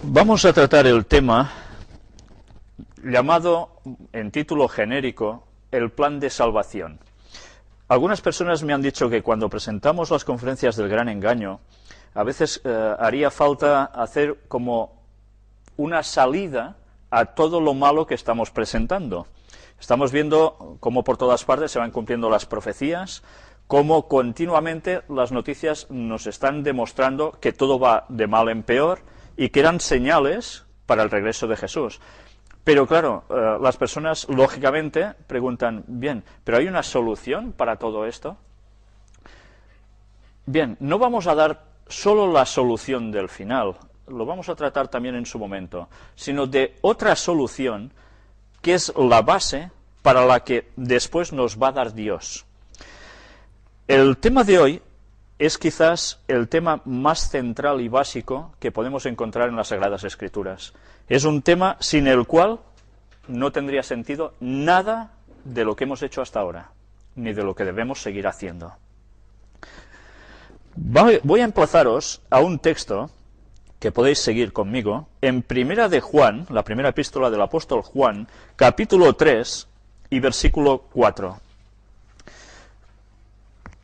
Vamos a tratar el tema llamado, en título genérico, el plan de salvación. Algunas personas me han dicho que cuando presentamos las conferencias del Gran Engaño, a veces haría falta hacer como una salida a todo lo malo que estamos presentando. Estamos viendo cómo por todas partes se van cumpliendo las profecías, cómo continuamente las noticias nos están demostrando que todo va de mal en peor y que eran señales para el regreso de Jesús. Pero claro, las personas lógicamente preguntan, bien, ¿pero hay una solución para todo esto? Bien, no vamos a dar solo la solución del final, lo vamos a tratar también en su momento, sino de otra solución que es la base para la que después nos va a dar Dios. El tema de hoy es quizás el tema más central y básico que podemos encontrar en las Sagradas Escrituras. Es un tema sin el cual no tendría sentido nada de lo que hemos hecho hasta ahora, ni de lo que debemos seguir haciendo. Voy a emplazaros a un texto que podéis seguir conmigo, en Primera de Juan, la primera epístola del apóstol Juan, capítulo 3 y versículo 4.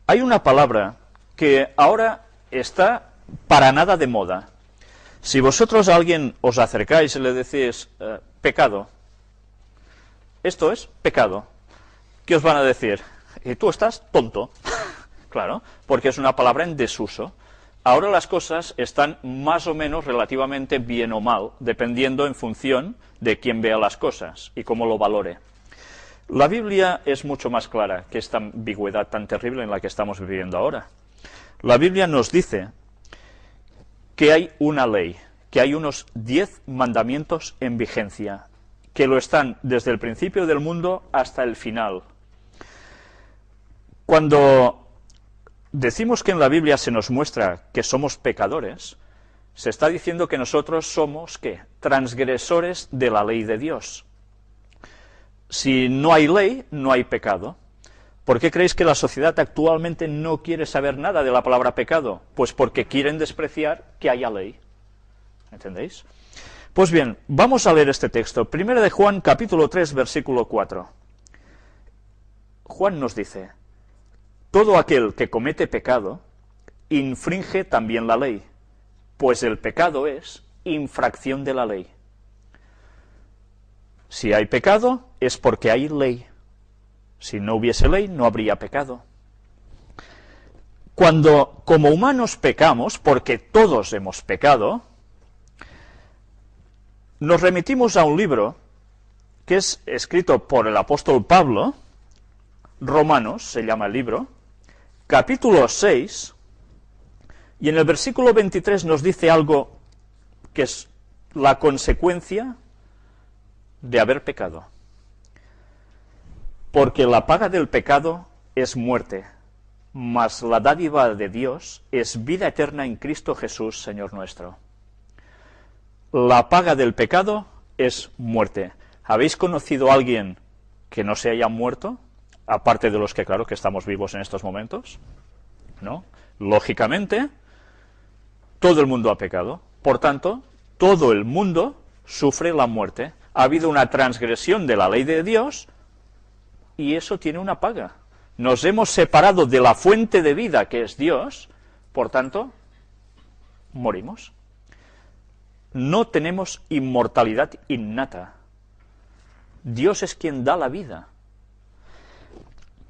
Hay una palabra que ahora está para nada de moda. Si vosotros a alguien os acercáis y le decís pecado, esto es pecado, ¿qué os van a decir? Y tú estás tonto. Claro, porque es una palabra en desuso. Ahora las cosas están más o menos relativamente bien o mal, dependiendo en función de quién vea las cosas y cómo lo valore. La Biblia es mucho más clara que esta ambigüedad tan terrible en la que estamos viviendo ahora. La Biblia nos dice que hay una ley, que hay unos 10 mandamientos en vigencia, que lo están desde el principio del mundo hasta el final. Cuando decimos que en la Biblia se nos muestra que somos pecadores, se está diciendo que nosotros somos, ¿qué?, transgresores de la ley de Dios. Si no hay ley, no hay pecado. ¿Por qué creéis que la sociedad actualmente no quiere saber nada de la palabra pecado? Pues porque quieren despreciar que haya ley. ¿Entendéis? Pues bien, vamos a leer este texto. Primera de Juan, capítulo 3, versículo 4. Juan nos dice: todo aquel que comete pecado infringe también la ley, pues el pecado es infracción de la ley. Si hay pecado, es porque hay ley. Si no hubiese ley, no habría pecado. Cuando como humanos pecamos, porque todos hemos pecado, nos remitimos a un libro que es escrito por el apóstol Pablo, Romanos se llama el libro, capítulo 6, y en el versículo 23 nos dice algo que es la consecuencia de haber pecado. Porque la paga del pecado es muerte, mas la dádiva de Dios es vida eterna en Cristo Jesús, Señor nuestro. La paga del pecado es muerte. ¿Habéis conocido a alguien que no se haya muerto? Aparte de los que, claro, que estamos vivos en estos momentos, ¿no? Lógicamente, todo el mundo ha pecado. Por tanto, todo el mundo sufre la muerte. Ha habido una transgresión de la ley de Dios y eso tiene una paga. Nos hemos separado de la fuente de vida que es Dios, por tanto, morimos. No tenemos inmortalidad innata. Dios es quien da la vida.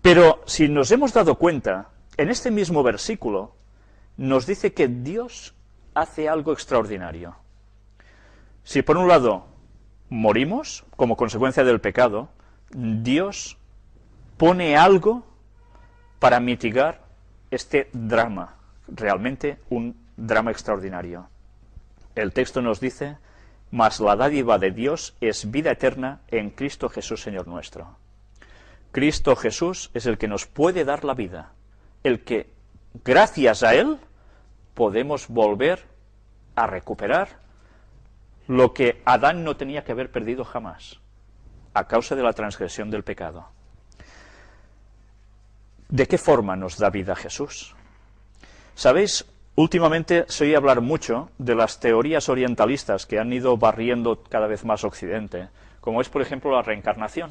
Pero si nos hemos dado cuenta, en este mismo versículo nos dice que Dios hace algo extraordinario. Si por un lado morimos como consecuencia del pecado, Dios pone algo para mitigar este drama, realmente un drama extraordinario. El texto nos dice: mas la dádiva de Dios es vida eterna en Cristo Jesús, Señor nuestro. Cristo Jesús es el que nos puede dar la vida, el que, gracias a Él, podemos volver a recuperar lo que Adán no tenía que haber perdido jamás, a causa de la transgresión del pecado. ¿De qué forma nos da vida Jesús? ¿Sabéis? Últimamente se oye hablar mucho de las teorías orientalistas que han ido barriendo cada vez más Occidente, como es, por ejemplo, la reencarnación.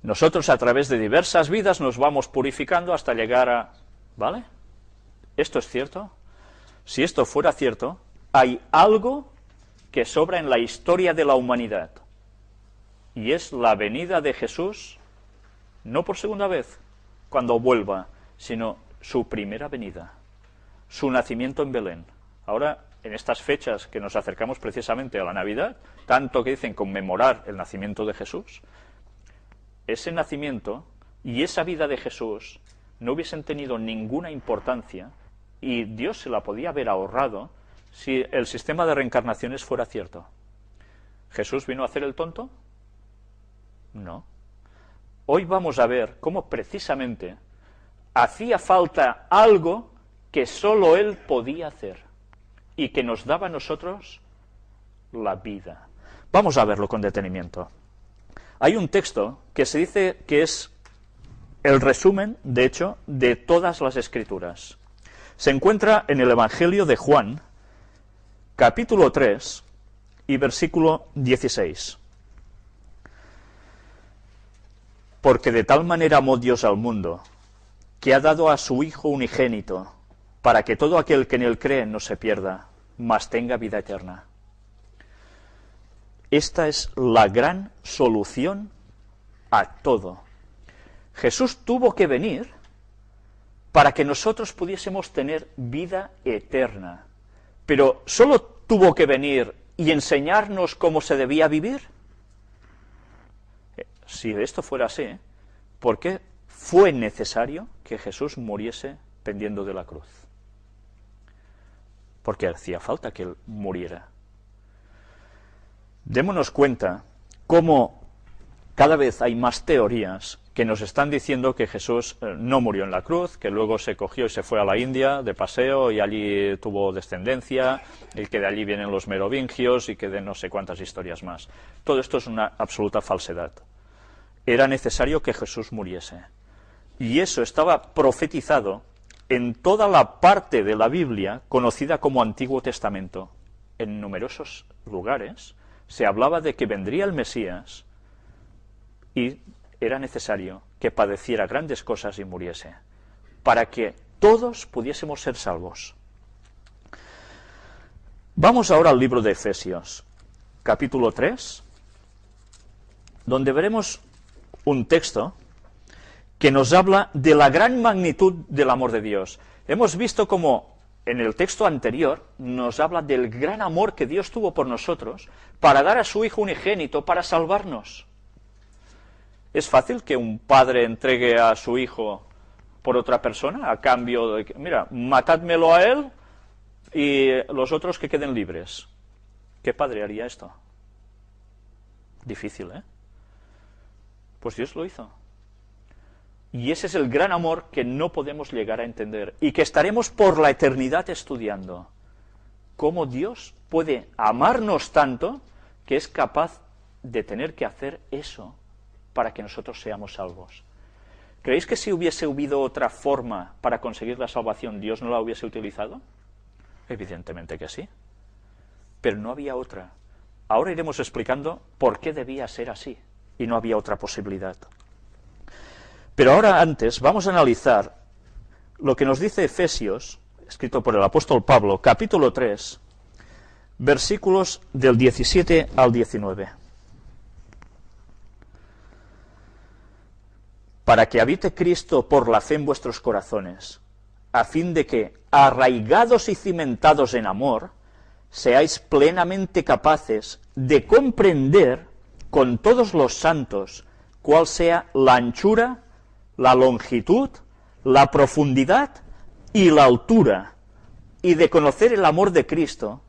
Nosotros, a través de diversas vidas, nos vamos purificando hasta llegar a... ¿Vale? ¿Esto es cierto? Si esto fuera cierto, hay algo que sobra en la historia de la humanidad, y es la venida de Jesús, no por segunda vez, cuando vuelva, sino su primera venida, su nacimiento en Belén. Ahora, en estas fechas que nos acercamos precisamente a la Navidad, tanto que dicen conmemorar el nacimiento de Jesús, ese nacimiento y esa vida de Jesús no hubiesen tenido ninguna importancia y Dios se la podía haber ahorrado si el sistema de reencarnaciones fuera cierto. ¿Jesús vino a hacer el tonto? No. Hoy vamos a ver cómo precisamente hacía falta algo que sólo Él podía hacer y que nos daba a nosotros la vida. Vamos a verlo con detenimiento. Hay un texto que se dice que es el resumen, de hecho, de todas las Escrituras. Se encuentra en el Evangelio de Juan, capítulo 3 y versículo 16. Porque de tal manera amó Dios al mundo, que ha dado a su Hijo unigénito, para que todo aquel que en él cree no se pierda, mas tenga vida eterna. Esta es la gran solución a todo. Jesús tuvo que venir para que nosotros pudiésemos tener vida eterna. Pero ¿solo tuvo que venir y enseñarnos cómo se debía vivir? Si esto fuera así, ¿por qué fue necesario que Jesús muriese pendiendo de la cruz? Porque hacía falta que Él muriera. Démonos cuenta cómo cada vez hay más teorías que nos están diciendo que Jesús no murió en la cruz, que luego se cogió y se fue a la India de paseo y allí tuvo descendencia, y que de allí vienen los merovingios y que de no sé cuántas historias más. Todo esto es una absoluta falsedad. Era necesario que Jesús muriese. Y eso estaba profetizado en toda la parte de la Biblia conocida como Antiguo Testamento. En numerosos lugares se hablaba de que vendría el Mesías y era necesario que padeciera grandes cosas y muriese, para que todos pudiésemos ser salvos. Vamos ahora al libro de Efesios, capítulo 3, donde veremos un texto que nos habla de la gran magnitud del amor de Dios. Hemos visto cómo en el texto anterior nos habla del gran amor que Dios tuvo por nosotros para dar a su Hijo unigénito para salvarnos. ¿Es fácil que un padre entregue a su hijo por otra persona a cambio de que, mira, matádmelo a él y los otros que queden libres? ¿Qué padre haría esto? Difícil, ¿eh? Pues Dios lo hizo. Y ese es el gran amor que no podemos llegar a entender y que estaremos por la eternidad estudiando. Cómo Dios puede amarnos tanto que es capaz de tener que hacer eso para que nosotros seamos salvos. ¿Creéis que si hubiese habido otra forma para conseguir la salvación, Dios no la hubiese utilizado? Evidentemente que sí. Pero no había otra. Ahora iremos explicando por qué debía ser así y no había otra posibilidad. Pero ahora antes vamos a analizar lo que nos dice Efesios, escrito por el apóstol Pablo, capítulo 3, versículos del 17 al 19. Para que habite Cristo por la fe en vuestros corazones, a fin de que, arraigados y cimentados en amor, seáis plenamente capaces de comprender con todos los santos cuál sea la anchura, la longitud, la profundidad y la altura, y de conocer el amor de Cristo,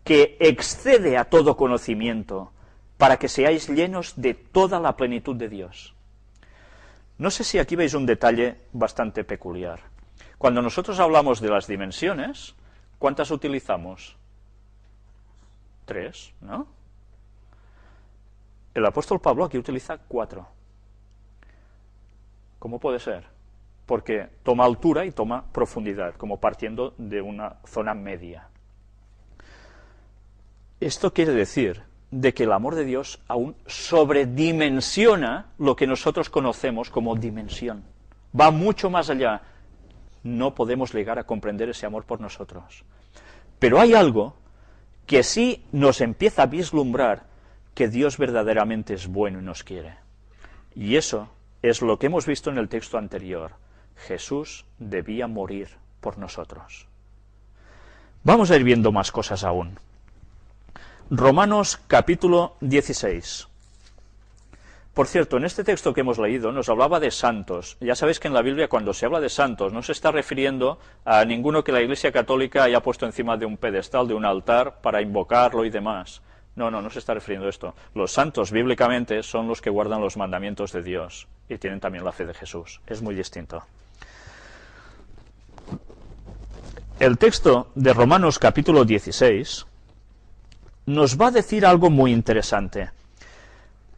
que excede a todo conocimiento, para que seáis llenos de toda la plenitud de Dios. No sé si aquí veis un detalle bastante peculiar. Cuando nosotros hablamos de las dimensiones, ¿cuántas utilizamos? 3, ¿no? El apóstol Pablo aquí utiliza 4. ¿Cómo puede ser? porque toma altura y toma profundidad, como partiendo de una zona media. Esto quiere decir de que el amor de Dios aún sobredimensiona lo que nosotros conocemos como dimensión. Va mucho más allá. No podemos llegar a comprender ese amor por nosotros. Pero hay algo que sí nos empieza a vislumbrar que Dios verdaderamente es bueno y nos quiere. Y eso es lo que hemos visto en el texto anterior. Jesús debía morir por nosotros. Vamos a ir viendo más cosas aún. Romanos capítulo 16. Por cierto, en este texto que hemos leído nos hablaba de santos. Ya sabéis que en la Biblia cuando se habla de santos no se está refiriendo a ninguno que la Iglesia Católica haya puesto encima de un pedestal, de un altar, para invocarlo y demás. No se está refiriendo a esto. Los santos bíblicamente son los que guardan los mandamientos de Dios y tienen también la fe de Jesús. Es muy distinto. El texto de Romanos capítulo 16 nos va a decir algo muy interesante.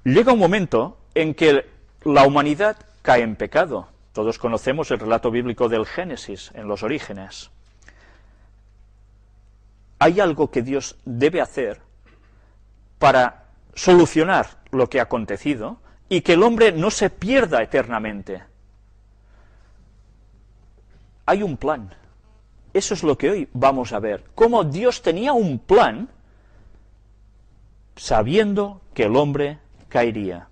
Llega un momento en que la humanidad cae en pecado. Todos conocemos el relato bíblico del Génesis, en los orígenes. Hay algo que Dios debe hacer para solucionar lo que ha acontecido y que el hombre no se pierda eternamente. Hay un plan. Eso es lo que hoy vamos a ver. Cómo Dios tenía un plan sabiendo que el hombre caería.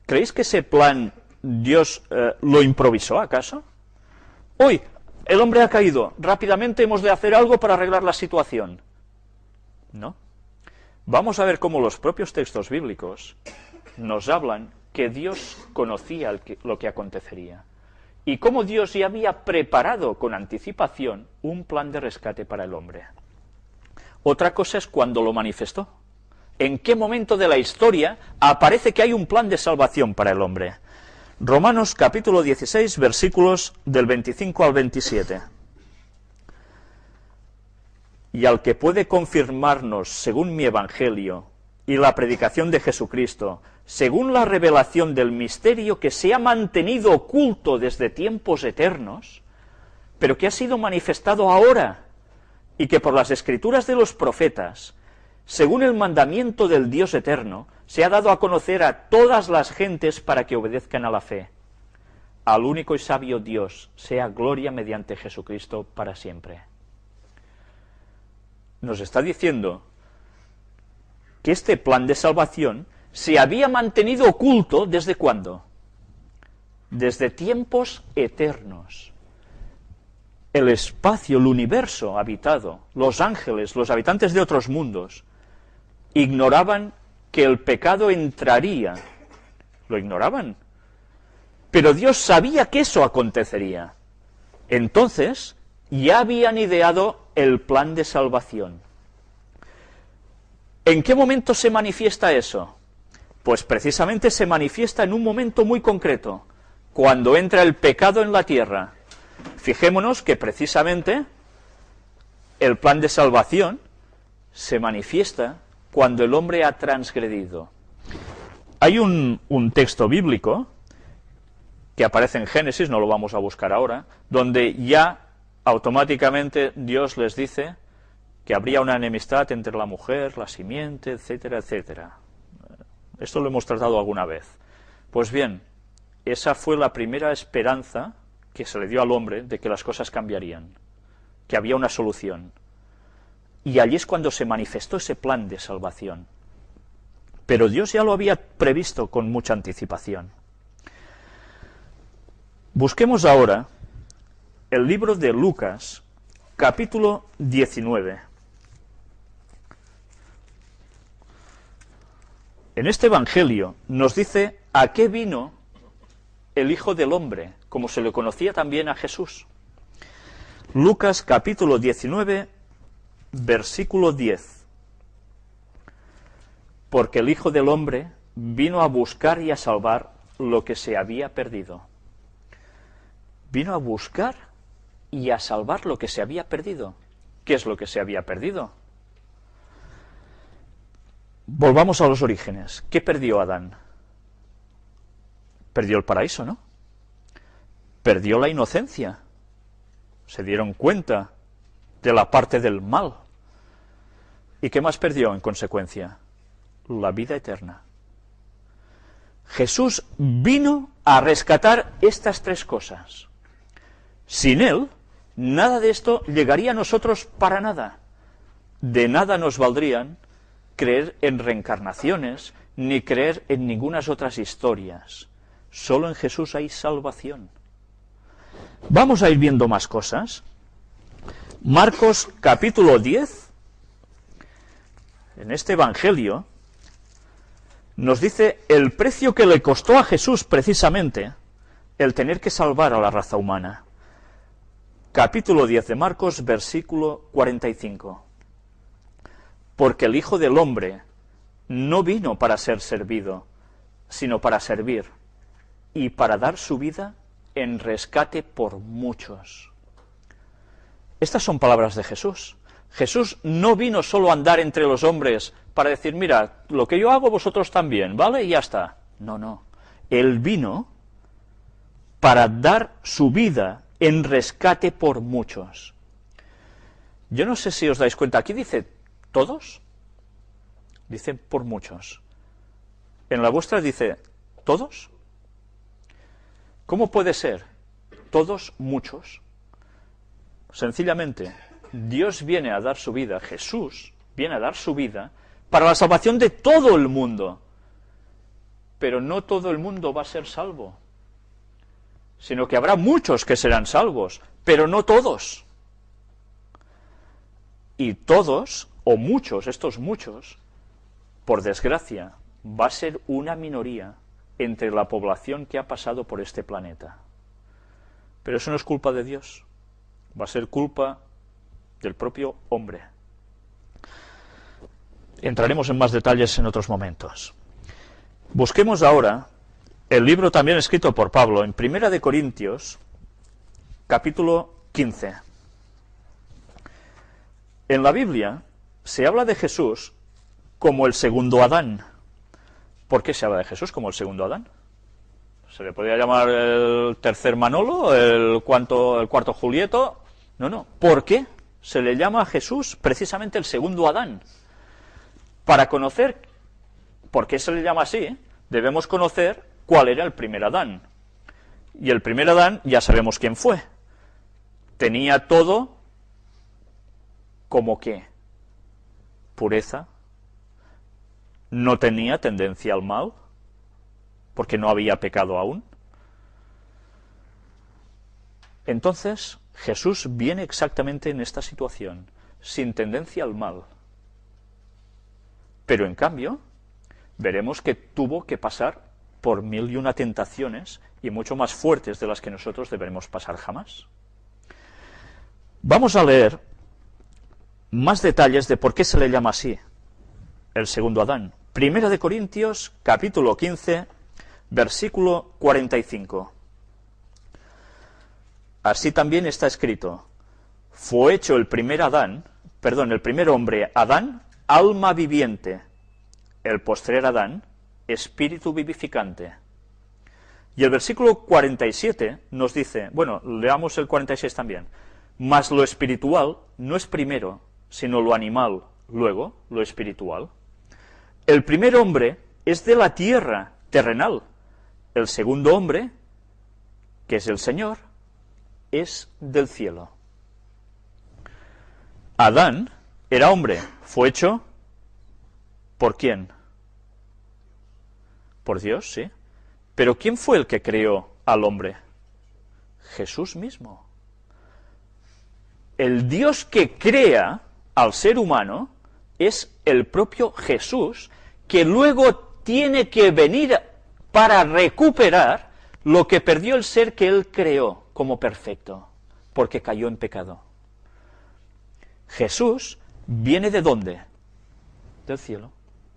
¿Creéis que ese plan Dios lo improvisó, acaso? Hoy, el hombre ha caído, rápidamente hemos de hacer algo para arreglar la situación. ¿No? Vamos a ver cómo los propios textos bíblicos nos hablan que Dios conocía lo que acontecería, y cómo Dios ya había preparado con anticipación un plan de rescate para el hombre. Otra cosa es cuando lo manifestó. ¿En qué momento de la historia aparece que hay un plan de salvación para el hombre? Romanos capítulo 16, versículos del 25 al 27. Y al que puede confirmarnos, según mi evangelio y la predicación de Jesucristo, según la revelación del misterio que se ha mantenido oculto desde tiempos eternos, pero que ha sido manifestado ahora, y que por las escrituras de los profetas, según el mandamiento del Dios eterno, se ha dado a conocer a todas las gentes para que obedezcan a la fe. Al único y sabio Dios sea gloria mediante Jesucristo para siempre. Nos está diciendo que este plan de salvación se había mantenido oculto ¿desde cuándo? Desde tiempos eternos. El espacio, el universo habitado, los ángeles, los habitantes de otros mundos, ignoraban que el pecado entraría. Lo ignoraban. Pero Dios sabía que eso acontecería. Entonces, ya habían ideado el plan de salvación. ¿En qué momento se manifiesta eso? Pues precisamente se manifiesta en un momento muy concreto, cuando entra el pecado en la tierra. Fijémonos que precisamente el plan de salvación se manifiesta cuando el hombre ha transgredido. Hay un texto bíblico que aparece en Génesis, no lo vamos a buscar ahora, donde ya automáticamente Dios les dice que habría una enemistad entre la mujer, la simiente, etcétera, etcétera. Esto lo hemos tratado alguna vez. Pues bien, esa fue la primera esperanza que se le dio al hombre de que las cosas cambiarían, que había una solución. Y allí es cuando se manifestó ese plan de salvación. Pero Dios ya lo había previsto con mucha anticipación. Busquemos ahora el libro de Lucas, capítulo 19. En este Evangelio nos dice a qué vino el Hijo del Hombre, como se le conocía también a Jesús. Lucas capítulo 19, versículo 10. Porque el Hijo del Hombre vino a buscar y a salvar lo que se había perdido. Vino a buscar y a salvar lo que se había perdido. ¿Qué es lo que se había perdido? Volvamos a los orígenes. ¿Qué perdió Adán? Perdió el paraíso, ¿no? perdió la inocencia. Se dieron cuenta de la parte del mal. ¿Y qué más perdió en consecuencia? La vida eterna. Jesús vino a rescatar estas tres cosas. Sin Él, nada de esto llegaría a nosotros para nada. De nada nos valdrían creer en reencarnaciones, ni creer en ninguna otras historias. Solo en Jesús hay salvación. Vamos a ir viendo más cosas. Marcos capítulo 10, en este Evangelio, nos dice el precio que le costó a Jesús precisamente el tener que salvar a la raza humana. Capítulo 10 de Marcos, versículo 45. Porque el Hijo del Hombre no vino para ser servido, sino para servir, y para dar su vida en rescate por muchos. Estas son palabras de Jesús. Jesús no vino solo a andar entre los hombres para decir, mira, lo que yo hago vosotros también, ¿vale? Y ya está. No, no. Él vino para dar su vida en rescate por muchos. Yo no sé si os dais cuenta, aquí dice todos, dice por muchos. En la vuestra dice todos. ¿Cómo puede ser? Todos, muchos. Sencillamente, Dios viene a dar su vida, Jesús viene a dar su vida para la salvación de todo el mundo. Pero no todo el mundo va a ser salvo, sino que habrá muchos que serán salvos, pero no todos. Y todos, o muchos, estos muchos, por desgracia, va a ser una minoría entre la población que ha pasado por este planeta. Pero eso no es culpa de Dios, va a ser culpa del propio hombre. Entraremos en más detalles en otros momentos. Busquemos ahora el libro también escrito por Pablo en 1 de Corintios, capítulo 15. En la Biblia se habla de Jesús como el segundo Adán. ¿Por qué se habla de Jesús como el segundo Adán? ¿Se le podría llamar el tercer Manolo, el cuarto Julieto? No, no. ¿Por qué se le llama a Jesús precisamente el segundo Adán? Para conocer por qué se le llama así, debemos conocer cuál era el primer Adán. Y el primer Adán ya sabemos quién fue. Tenía todo como qué, pureza, no tenía tendencia al mal, porque no había pecado aún. Entonces, Jesús viene exactamente en esta situación, sin tendencia al mal. Pero en cambio, veremos que tuvo que pasar por 1001 tentaciones, y mucho más fuertes de las que nosotros deberemos pasar jamás. Vamos a leer más detalles de por qué se le llama así, el segundo Adán. 1 de Corintios, capítulo 15, versículo 45. Así también está escrito, fue hecho el primer hombre, Adán, alma viviente, el postrer Adán, espíritu vivificante. Y el versículo 47 nos dice, bueno, leamos el 46 también, mas lo espiritual no es primero, sino lo animal, luego lo espiritual. El primer hombre es de la tierra terrenal, el segundo hombre, que es el Señor, es del cielo. Adán era hombre, fue hecho ¿por quién? Por Dios, sí. Pero ¿quién fue el que creó al hombre? Jesús mismo. El Dios que crea al ser humano es el propio Jesús, que luego tiene que venir para recuperar lo que perdió el ser que él creó como perfecto, porque cayó en pecado. Jesús viene ¿de dónde? Del cielo,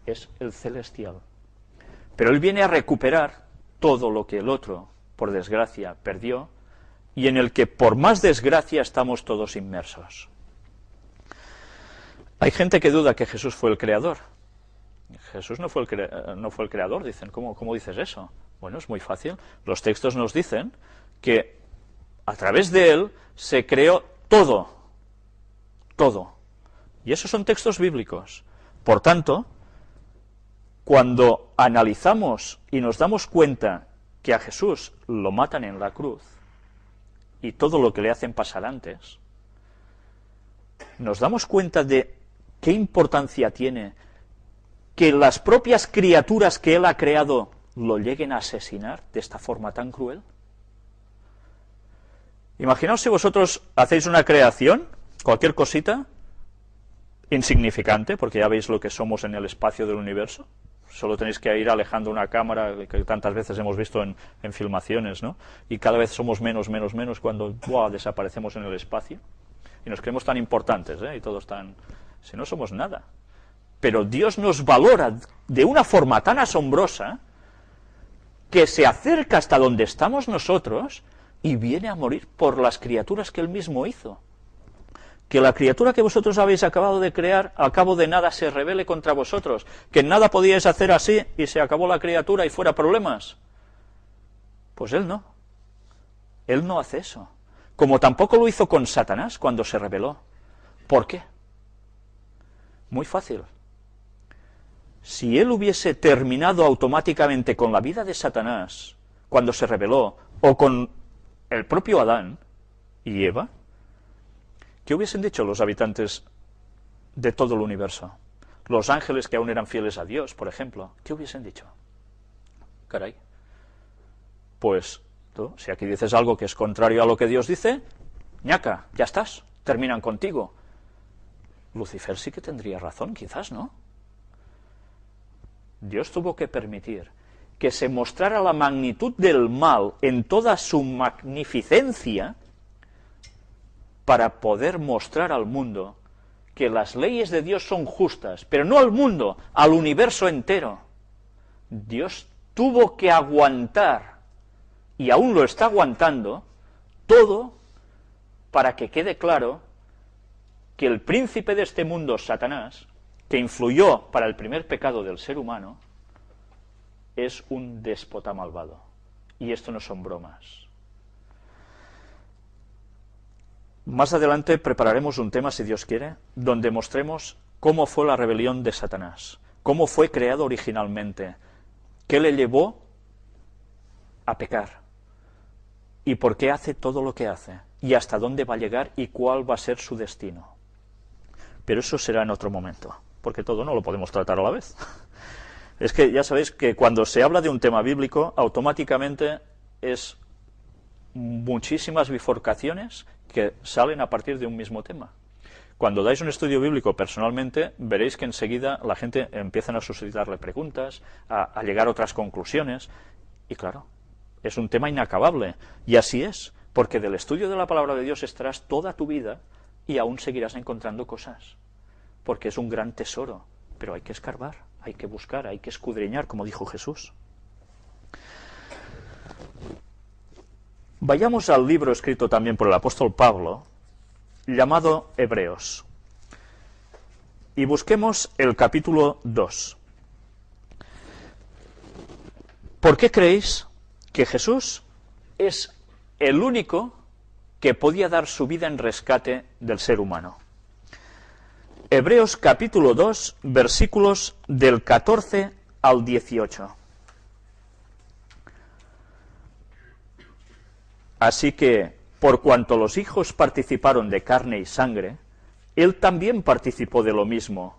es el celestial. Pero él viene a recuperar todo lo que el otro, por desgracia, perdió, y en el que por más desgracia estamos todos inmersos. Hay gente que duda que Jesús fue el creador. Jesús no fue el creador, dicen. ¿Cómo dices eso? Bueno, es muy fácil. Los textos nos dicen que a través de él se creó todo, todo. Y esos son textos bíblicos. Por tanto, cuando analizamos y nos damos cuenta que a Jesús lo matan en la cruz, y todo lo que le hacen pasar antes, nos damos cuenta de qué importancia tiene que las propias criaturas que él ha creado lo lleguen a asesinar de esta forma tan cruel. Imaginaos si vosotros hacéis una creación, cualquier cosita, insignificante, porque ya veis lo que somos en el espacio del universo. Solo tenéis que ir alejando una cámara, que tantas veces hemos visto en filmaciones, ¿no? Y cada vez somos menos cuando desaparecemos en el espacio. Y nos creemos tan importantes, y todos tan... Si no somos nada. Pero Dios nos valora de una forma tan asombrosa que se acerca hasta donde estamos nosotros y viene a morir por las criaturas que él mismo hizo. Que la criatura que vosotros habéis acabado de crear, al cabo de nada se rebele contra vosotros, que nada podíais hacer así y se acabó la criatura y fuera problemas. Pues él no. Él no hace eso. Como tampoco lo hizo con Satanás cuando se rebeló. ¿Por qué? Muy fácil. Si él hubiese terminado automáticamente con la vida de Satanás cuando se rebeló, o con el propio Adán y Eva, ¿qué hubiesen dicho los habitantes de todo el universo? Los ángeles que aún eran fieles a Dios, por ejemplo, ¿qué hubiesen dicho? Caray, pues tú, si aquí dices algo que es contrario a lo que Dios dice, ñaca, ya estás, terminan contigo. Lucifer sí que tendría razón, quizás, ¿no? Dios tuvo que permitir que se mostrara la magnitud del mal en toda su magnificencia para poder mostrar al mundo que las leyes de Dios son justas, pero no al mundo, al universo entero. Dios tuvo que aguantar, y aún lo está aguantando, todo para que quede claro que el príncipe de este mundo, Satanás, que influyó para el primer pecado del ser humano, es un déspota malvado. Y esto no son bromas. Más adelante prepararemos un tema, si Dios quiere, donde mostremos cómo fue la rebelión de Satanás, cómo fue creado originalmente, qué le llevó a pecar, y por qué hace todo lo que hace, y hasta dónde va a llegar y cuál va a ser su destino. Pero eso será en otro momento, porque todo no lo podemos tratar a la vez. Es que ya sabéis que cuando se habla de un tema bíblico, automáticamente es muchísimas bifurcaciones que salen a partir de un mismo tema. Cuando dais un estudio bíblico personalmente, veréis que enseguida la gente empieza a suscitarle preguntas, a llegar a otras conclusiones, y claro, es un tema inacabable, y así es, porque del estudio de la palabra de Dios estarás toda tu vida y aún seguirás encontrando cosas, porque es un gran tesoro, pero hay que escarbar, hay que buscar, hay que escudriñar, como dijo Jesús. Vayamos al libro escrito también por el apóstol Pablo, llamado Hebreos, y busquemos el capítulo 2. ¿Por qué creéis que Jesús es el único que podía dar su vida en rescate del ser humano? Hebreos capítulo 2, versículos del 14 al 18. Así que, por cuanto los hijos participaron de carne y sangre, él también participó de lo mismo,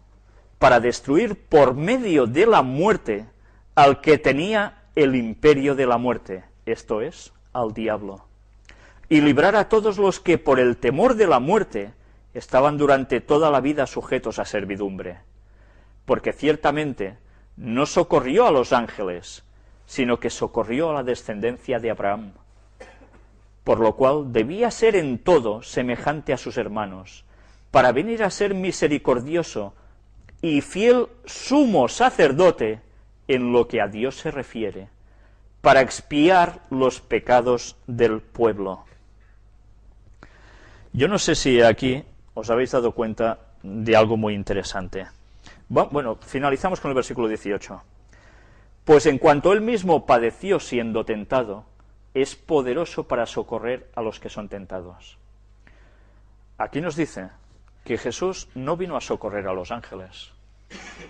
para destruir por medio de la muerte al que tenía el imperio de la muerte, esto es, al diablo, y librar a todos los que por el temor de la muerte estaban durante toda la vida sujetos a servidumbre, porque ciertamente no socorrió a los ángeles, sino que socorrió a la descendencia de Abraham, por lo cual debía ser en todo semejante a sus hermanos, para venir a ser misericordioso y fiel sumo sacerdote en lo que a Dios se refiere, para expiar los pecados del pueblo. Yo no sé si aquí os habéis dado cuenta de algo muy interesante. Bueno, finalizamos con el versículo 18. Pues en cuanto él mismo padeció siendo tentado, es poderoso para socorrer a los que son tentados. Aquí nos dice que Jesús no vino a socorrer a los ángeles,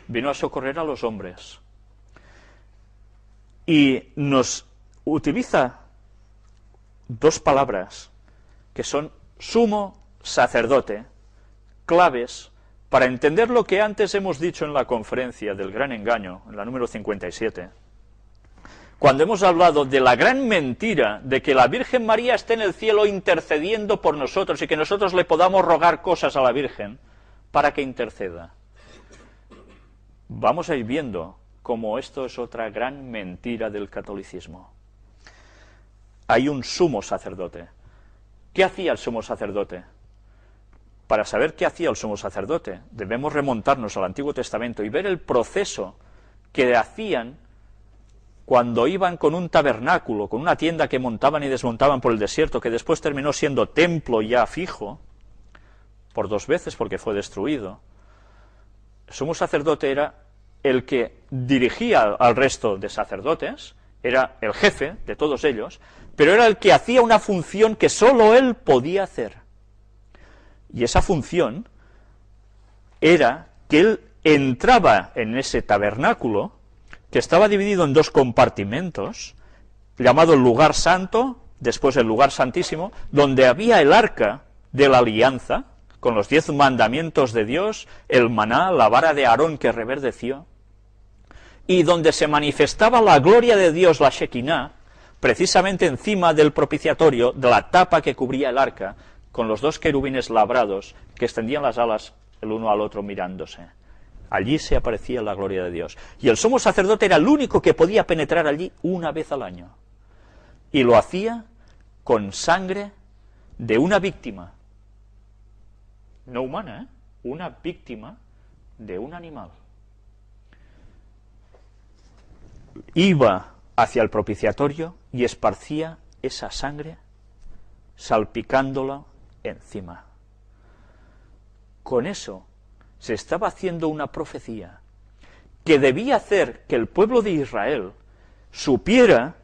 vino a socorrer a los hombres. Y nos utiliza dos palabras que son sumo sacerdote, claves para entender lo que antes hemos dicho en la conferencia del gran engaño, en la número 57, cuando hemos hablado de la gran mentira de que la Virgen María esté en el cielo intercediendo por nosotros y que nosotros le podamos rogar cosas a la Virgen para que interceda. Vamos a ir viendo cómo esto es otra gran mentira del catolicismo. Hay un sumo sacerdote. ¿Qué hacía el sumo sacerdote? Para saber qué hacía el sumo sacerdote, debemos remontarnos al Antiguo Testamento y ver el proceso que hacían cuando iban con un tabernáculo, con una tienda que montaban y desmontaban por el desierto, que después terminó siendo templo ya fijo, por 2 veces porque fue destruido. El sumo sacerdote era el que dirigía al resto de sacerdotes, era el jefe de todos ellos, pero era el que hacía una función que sólo él podía hacer. Y esa función era que él entraba en ese tabernáculo, que estaba dividido en 2 compartimentos, llamado el lugar santo, después el lugar santísimo, donde había el arca de la alianza, con los 10 mandamientos de Dios, el maná, la vara de Aarón que reverdeció, y donde se manifestaba la gloria de Dios, la Shekinah, precisamente encima del propiciatorio, de la tapa que cubría el arca, con los 2 querubines labrados que extendían las alas el uno al otro mirándose. Allí se aparecía la gloria de Dios. Y el sumo sacerdote era el único que podía penetrar allí una vez al año. Y lo hacía con sangre de una víctima. No humana, una víctima de un animal. Iba hacia el propiciatorio y esparcía esa sangre, salpicándola encima. Con eso se estaba haciendo una profecía que debía hacer que el pueblo de Israel supiera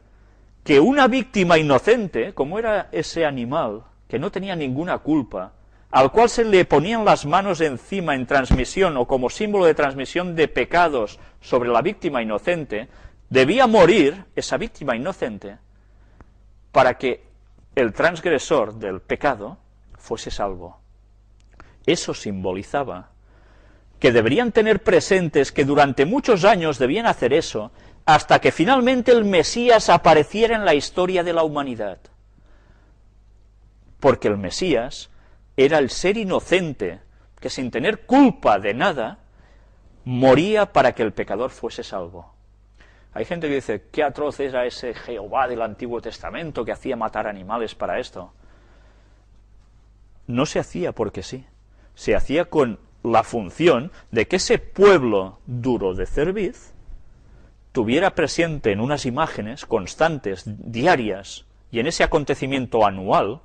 que una víctima inocente, como era ese animal, que no tenía ninguna culpa, al cual se le ponían las manos encima en transmisión o como símbolo de transmisión de pecados sobre la víctima inocente, debía morir esa víctima inocente para que el transgresor del pecado fuese salvo. Eso simbolizaba que deberían tener presentes que durante muchos años debían hacer eso, hasta que finalmente el Mesías apareciera en la historia de la humanidad. Porque el Mesías era el ser inocente, que sin tener culpa de nada, moría para que el pecador fuese salvo. Hay gente que dice, qué atroz era ese Jehová del Antiguo Testamento que hacía matar animales para esto. No se hacía porque sí, se hacía con la función de que ese pueblo duro de cerviz tuviera presente en unas imágenes constantes, diarias, y en ese acontecimiento anual,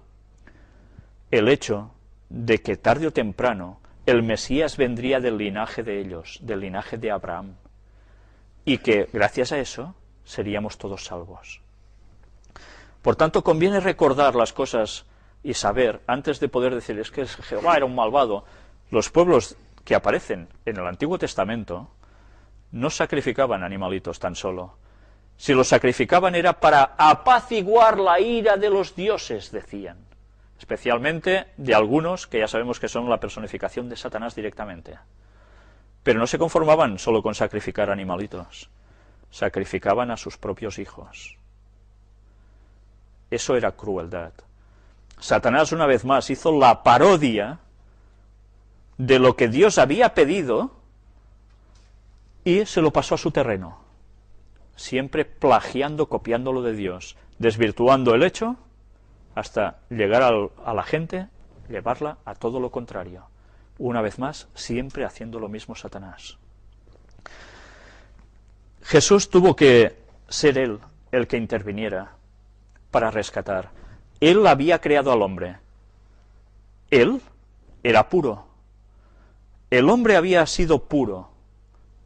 el hecho de que tarde o temprano el Mesías vendría del linaje de ellos, del linaje de Abraham, y que gracias a eso seríamos todos salvos. Por tanto, conviene recordar las cosas y saber, antes de poder decir, es que Jehová era un malvado. Los pueblos que aparecen en el Antiguo Testamento no sacrificaban animalitos tan solo. Si los sacrificaban era para apaciguar la ira de los dioses, decían. Especialmente de algunos que ya sabemos que son la personificación de Satanás directamente. Pero no se conformaban solo con sacrificar animalitos. Sacrificaban a sus propios hijos. Eso era crueldad. Satanás, una vez más, hizo la parodia de lo que Dios había pedido y se lo pasó a su terreno, siempre plagiando, copiándolo de Dios, desvirtuando el hecho hasta llegar a la gente, llevarla a todo lo contrario. Una vez más, siempre haciendo lo mismo Satanás. Jesús tuvo que ser Él el que interviniera para rescatar. Él había creado al hombre. Él era puro. El hombre había sido puro.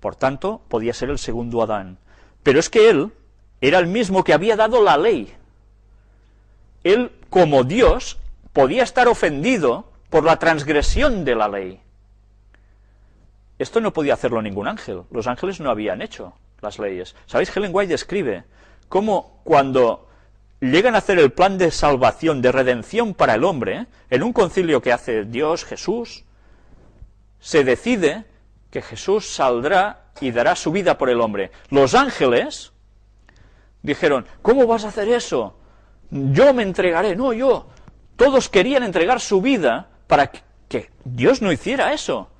Por tanto, podía ser el segundo Adán. Pero es que él era el mismo que había dado la ley. él, como Dios, podía estar ofendido por la transgresión de la ley. Esto no podía hacerlo ningún ángel. Los ángeles no habían hecho las leyes. ¿Sabéis? Ellen White describe cómo cuando llegan a hacer el plan de salvación, de redención para el hombre, en un concilio que hace Dios, Jesús, se decide que Jesús saldrá y dará su vida por el hombre. Los ángeles dijeron, ¿cómo vas a hacer eso? Yo me entregaré. No, yo. Todos querían entregar su vida para que Dios no hiciera eso.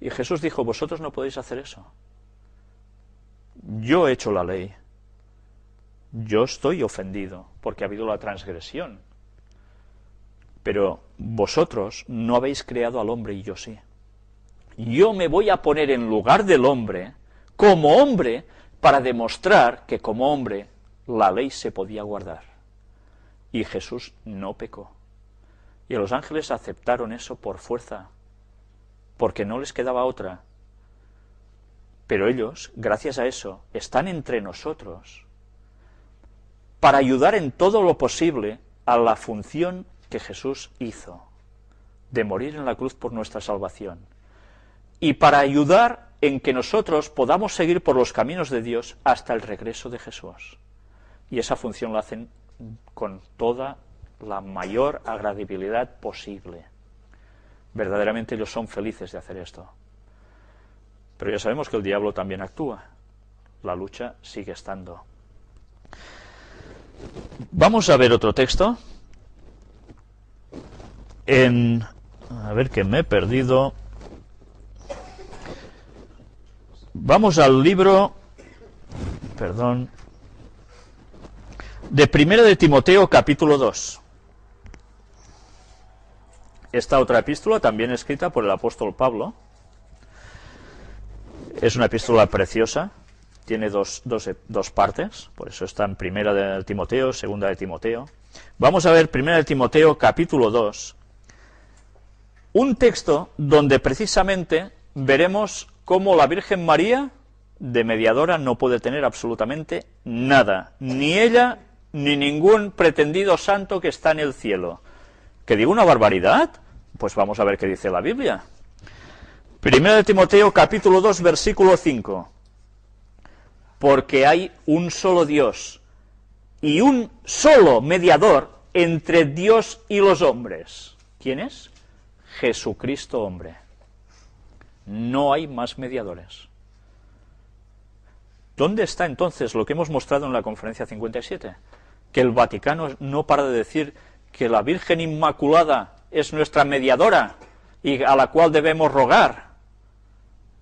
Y Jesús dijo, vosotros no podéis hacer eso. Yo he hecho la ley. Yo estoy ofendido porque ha habido la transgresión. Pero vosotros no habéis creado al hombre y yo sí. Yo me voy a poner en lugar del hombre, como hombre, para demostrar que como hombre la ley se podía guardar. Y Jesús no pecó. Y los ángeles aceptaron eso por fuerza, porque no les quedaba otra. Pero ellos, gracias a eso, están entre nosotros para ayudar en todo lo posible a la función que Jesús hizo, de morir en la cruz por nuestra salvación, y para ayudar en que nosotros podamos seguir por los caminos de Dios hasta el regreso de Jesús. Y esa función la hacen con toda la mayor agradabilidad posible. Verdaderamente ellos son felices de hacer esto. Pero ya sabemos que el diablo también actúa. La lucha sigue estando. Vamos a ver otro texto. A ver, que me he perdido. Vamos al libro, de Primera de Timoteo, capítulo 2. Esta otra epístola, también escrita por el apóstol Pablo. Es una epístola preciosa, tiene dos partes, por eso está en Primera de Timoteo, Segunda de Timoteo. Vamos a ver Primera de Timoteo, capítulo 2, un texto donde precisamente veremos cómo la Virgen María, de mediadora, no puede tener absolutamente nada, ni ella, ni ningún pretendido santo que está en el cielo. ¿Que digo una barbaridad? Pues vamos a ver qué dice la Biblia. Primera de Timoteo, capítulo 2, versículo 5. Porque hay un solo Dios y un solo mediador entre Dios y los hombres. ¿Quién es? Jesucristo hombre. No hay más mediadores. ¿Dónde está entonces lo que hemos mostrado en la conferencia 57? Que el Vaticano no para de decir que la Virgen Inmaculada es nuestra mediadora y a la cual debemos rogar.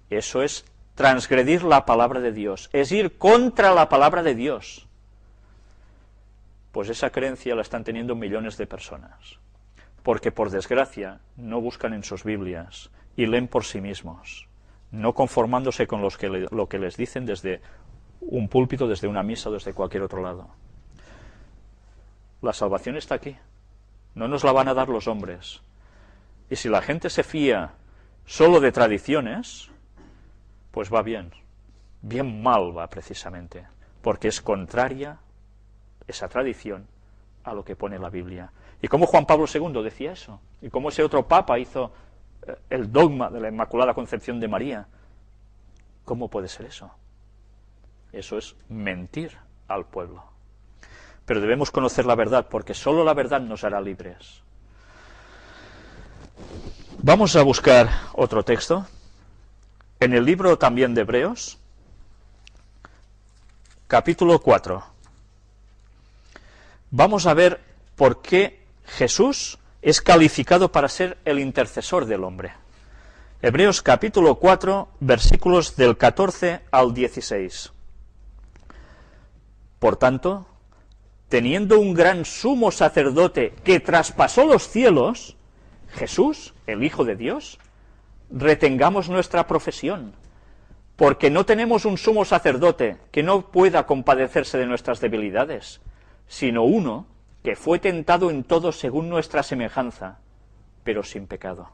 Eso es transgredir la palabra de Dios, es ir contra la palabra de Dios. Pues esa creencia la están teniendo millones de personas, porque por desgracia no buscan en sus Biblias y leen por sí mismos, no conformándose con lo que les dicen desde un púlpito, desde una misa o desde cualquier otro lado. La salvación está aquí, no nos la van a dar los hombres. Y si la gente se fía solo de tradiciones, pues va bien mal va precisamente, porque es contraria esa tradición a lo que pone la Biblia. ¿Y cómo Juan Pablo II decía eso? ¿Y cómo ese otro papa hizo el dogma de la Inmaculada Concepción de María? ¿Cómo puede ser eso? Eso es mentir al pueblo. Pero debemos conocer la verdad, porque solo la verdad nos hará libres. Vamos a buscar otro texto. En el libro también de Hebreos, capítulo 4. Vamos a ver por qué Jesús es calificado para ser el intercesor del hombre. Hebreos capítulo 4, versículos del 14 al 16. Por tanto, teniendo un gran sumo sacerdote que traspasó los cielos, Jesús, el Hijo de Dios, retengamos nuestra profesión, porque no tenemos un sumo sacerdote que no pueda compadecerse de nuestras debilidades, sino uno que fue tentado en todo según nuestra semejanza, pero sin pecado.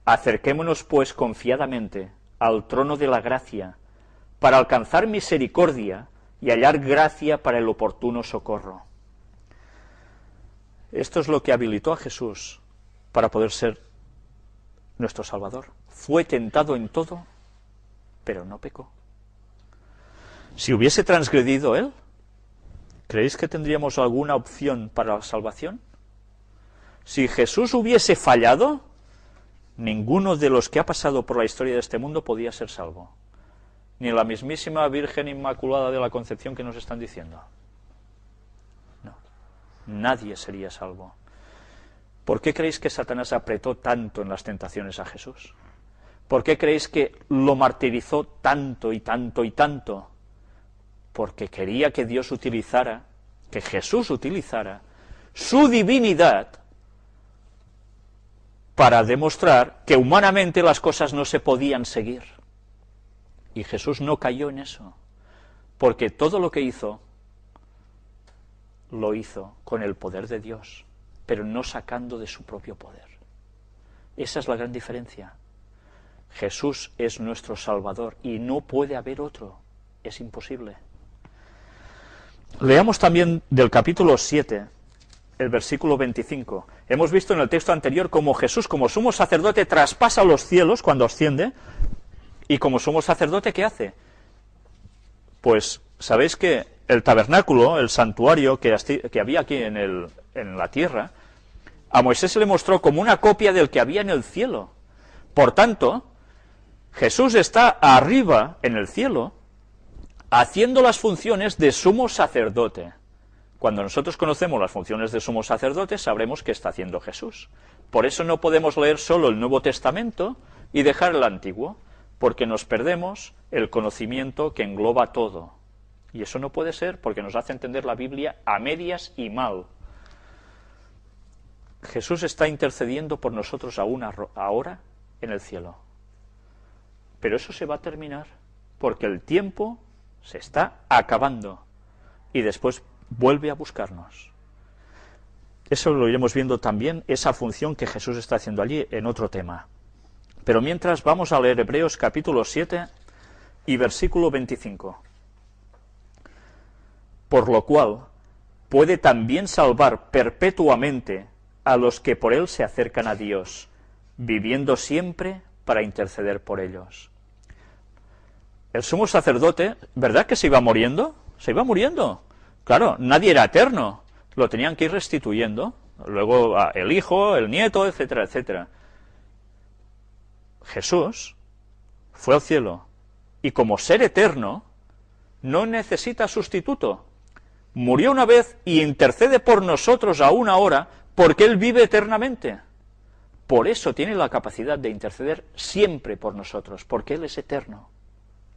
Acerquémonos, pues, confiadamente al trono de la gracia, para alcanzar misericordia y hallar gracia para el oportuno socorro. Esto es lo que habilitó a Jesús para poder ser nuestro Salvador. Fue tentado en todo, pero no pecó. Si hubiese transgredido él, ¿creéis que tendríamos alguna opción para la salvación? Si Jesús hubiese fallado, ninguno de los que ha pasado por la historia de este mundo podía ser salvo. Ni la mismísima Virgen Inmaculada de la Concepción que nos están diciendo. No, nadie sería salvo. ¿Por qué creéis que Satanás apretó tanto en las tentaciones a Jesús? ¿Por qué creéis que lo martirizó tanto y tanto y tanto? Porque quería que Dios utilizara, que Jesús utilizara su divinidad para demostrar que humanamente las cosas no se podían seguir. Y Jesús no cayó en eso, porque todo lo que hizo, lo hizo con el poder de Dios, pero no sacando de su propio poder. Esa es la gran diferencia. Jesús es nuestro Salvador y no puede haber otro, es imposible. Leamos también del capítulo 7, el versículo 25. Hemos visto en el texto anterior cómo Jesús, como sumo sacerdote, traspasa los cielos cuando asciende, y como sumo sacerdote, ¿qué hace? Pues, sabéis que el tabernáculo, el santuario que había aquí en la tierra, a Moisés se le mostró como una copia del que había en el cielo. Por tanto, Jesús está arriba, en el cielo, haciendo las funciones de sumo sacerdote. Cuando nosotros conocemos las funciones de sumo sacerdote, sabremos qué está haciendo Jesús. Por eso no podemos leer solo el Nuevo Testamento y dejar el Antiguo, porque nos perdemos el conocimiento que engloba todo. Y eso no puede ser, porque nos hace entender la Biblia a medias y mal. Jesús está intercediendo por nosotros aún ahora en el cielo. Pero eso se va a terminar, porque el tiempo se está acabando y después vuelve a buscarnos. Eso lo iremos viendo también, esa función que Jesús está haciendo allí en otro tema. Pero mientras vamos a leer Hebreos capítulo 7 y versículo 25. Por lo cual puede también salvar perpetuamente a los que por él se acercan a Dios, viviendo siempre para interceder por ellos. El sumo sacerdote, ¿verdad que se iba muriendo? Se iba muriendo. Claro, nadie era eterno. Lo tenían que ir restituyendo. Luego el hijo, el nieto, etcétera, etcétera. Jesús fue al cielo y como ser eterno no necesita sustituto. Murió una vez y intercede por nosotros aún ahora porque Él vive eternamente. Por eso tiene la capacidad de interceder siempre por nosotros, porque Él es eterno.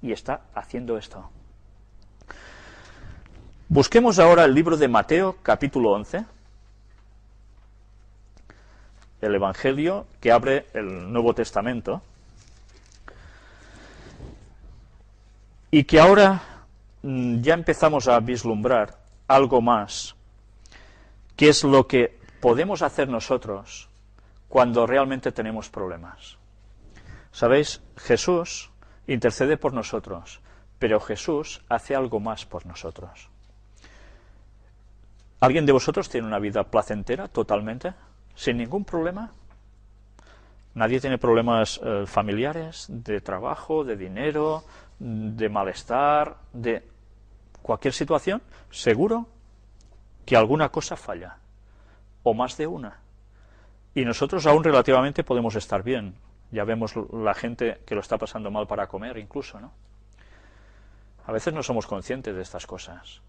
Y está haciendo esto. Busquemos ahora el libro de Mateo, capítulo 11, el Evangelio que abre el Nuevo Testamento, y que ahora ya empezamos a vislumbrar algo más, que es lo que podemos hacer nosotros cuando realmente tenemos problemas. ¿Sabéis? Jesús intercede por nosotros, pero Jesús hace algo más por nosotros. ¿Alguien de vosotros tiene una vida placentera totalmente? ¿Sin ningún problema? ¿Nadie tiene problemas familiares, de trabajo, de dinero, de malestar, de cualquier situación? Seguro que alguna cosa falla, o más de una. Y nosotros aún relativamente podemos estar bien. Ya vemos la gente que lo está pasando mal para comer, incluso, ¿no? A veces no somos conscientes de estas cosas,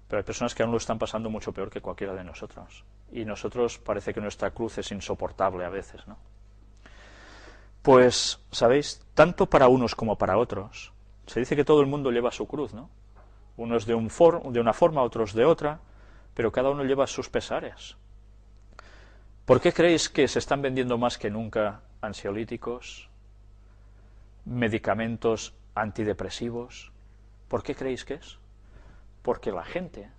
pero hay personas que aún lo están pasando mucho peor que cualquiera de nosotros. Y nosotros parece que nuestra cruz es insoportable a veces, ¿no? Pues, ¿sabéis? Tanto para unos como para otros, se dice que todo el mundo lleva su cruz, ¿no? Unos de una forma, otros de otra, pero cada uno lleva sus pesares. ¿Por qué creéis que se están vendiendo más que nunca ansiolíticos, medicamentos antidepresivos? ¿Por qué creéis que es? Porque la gente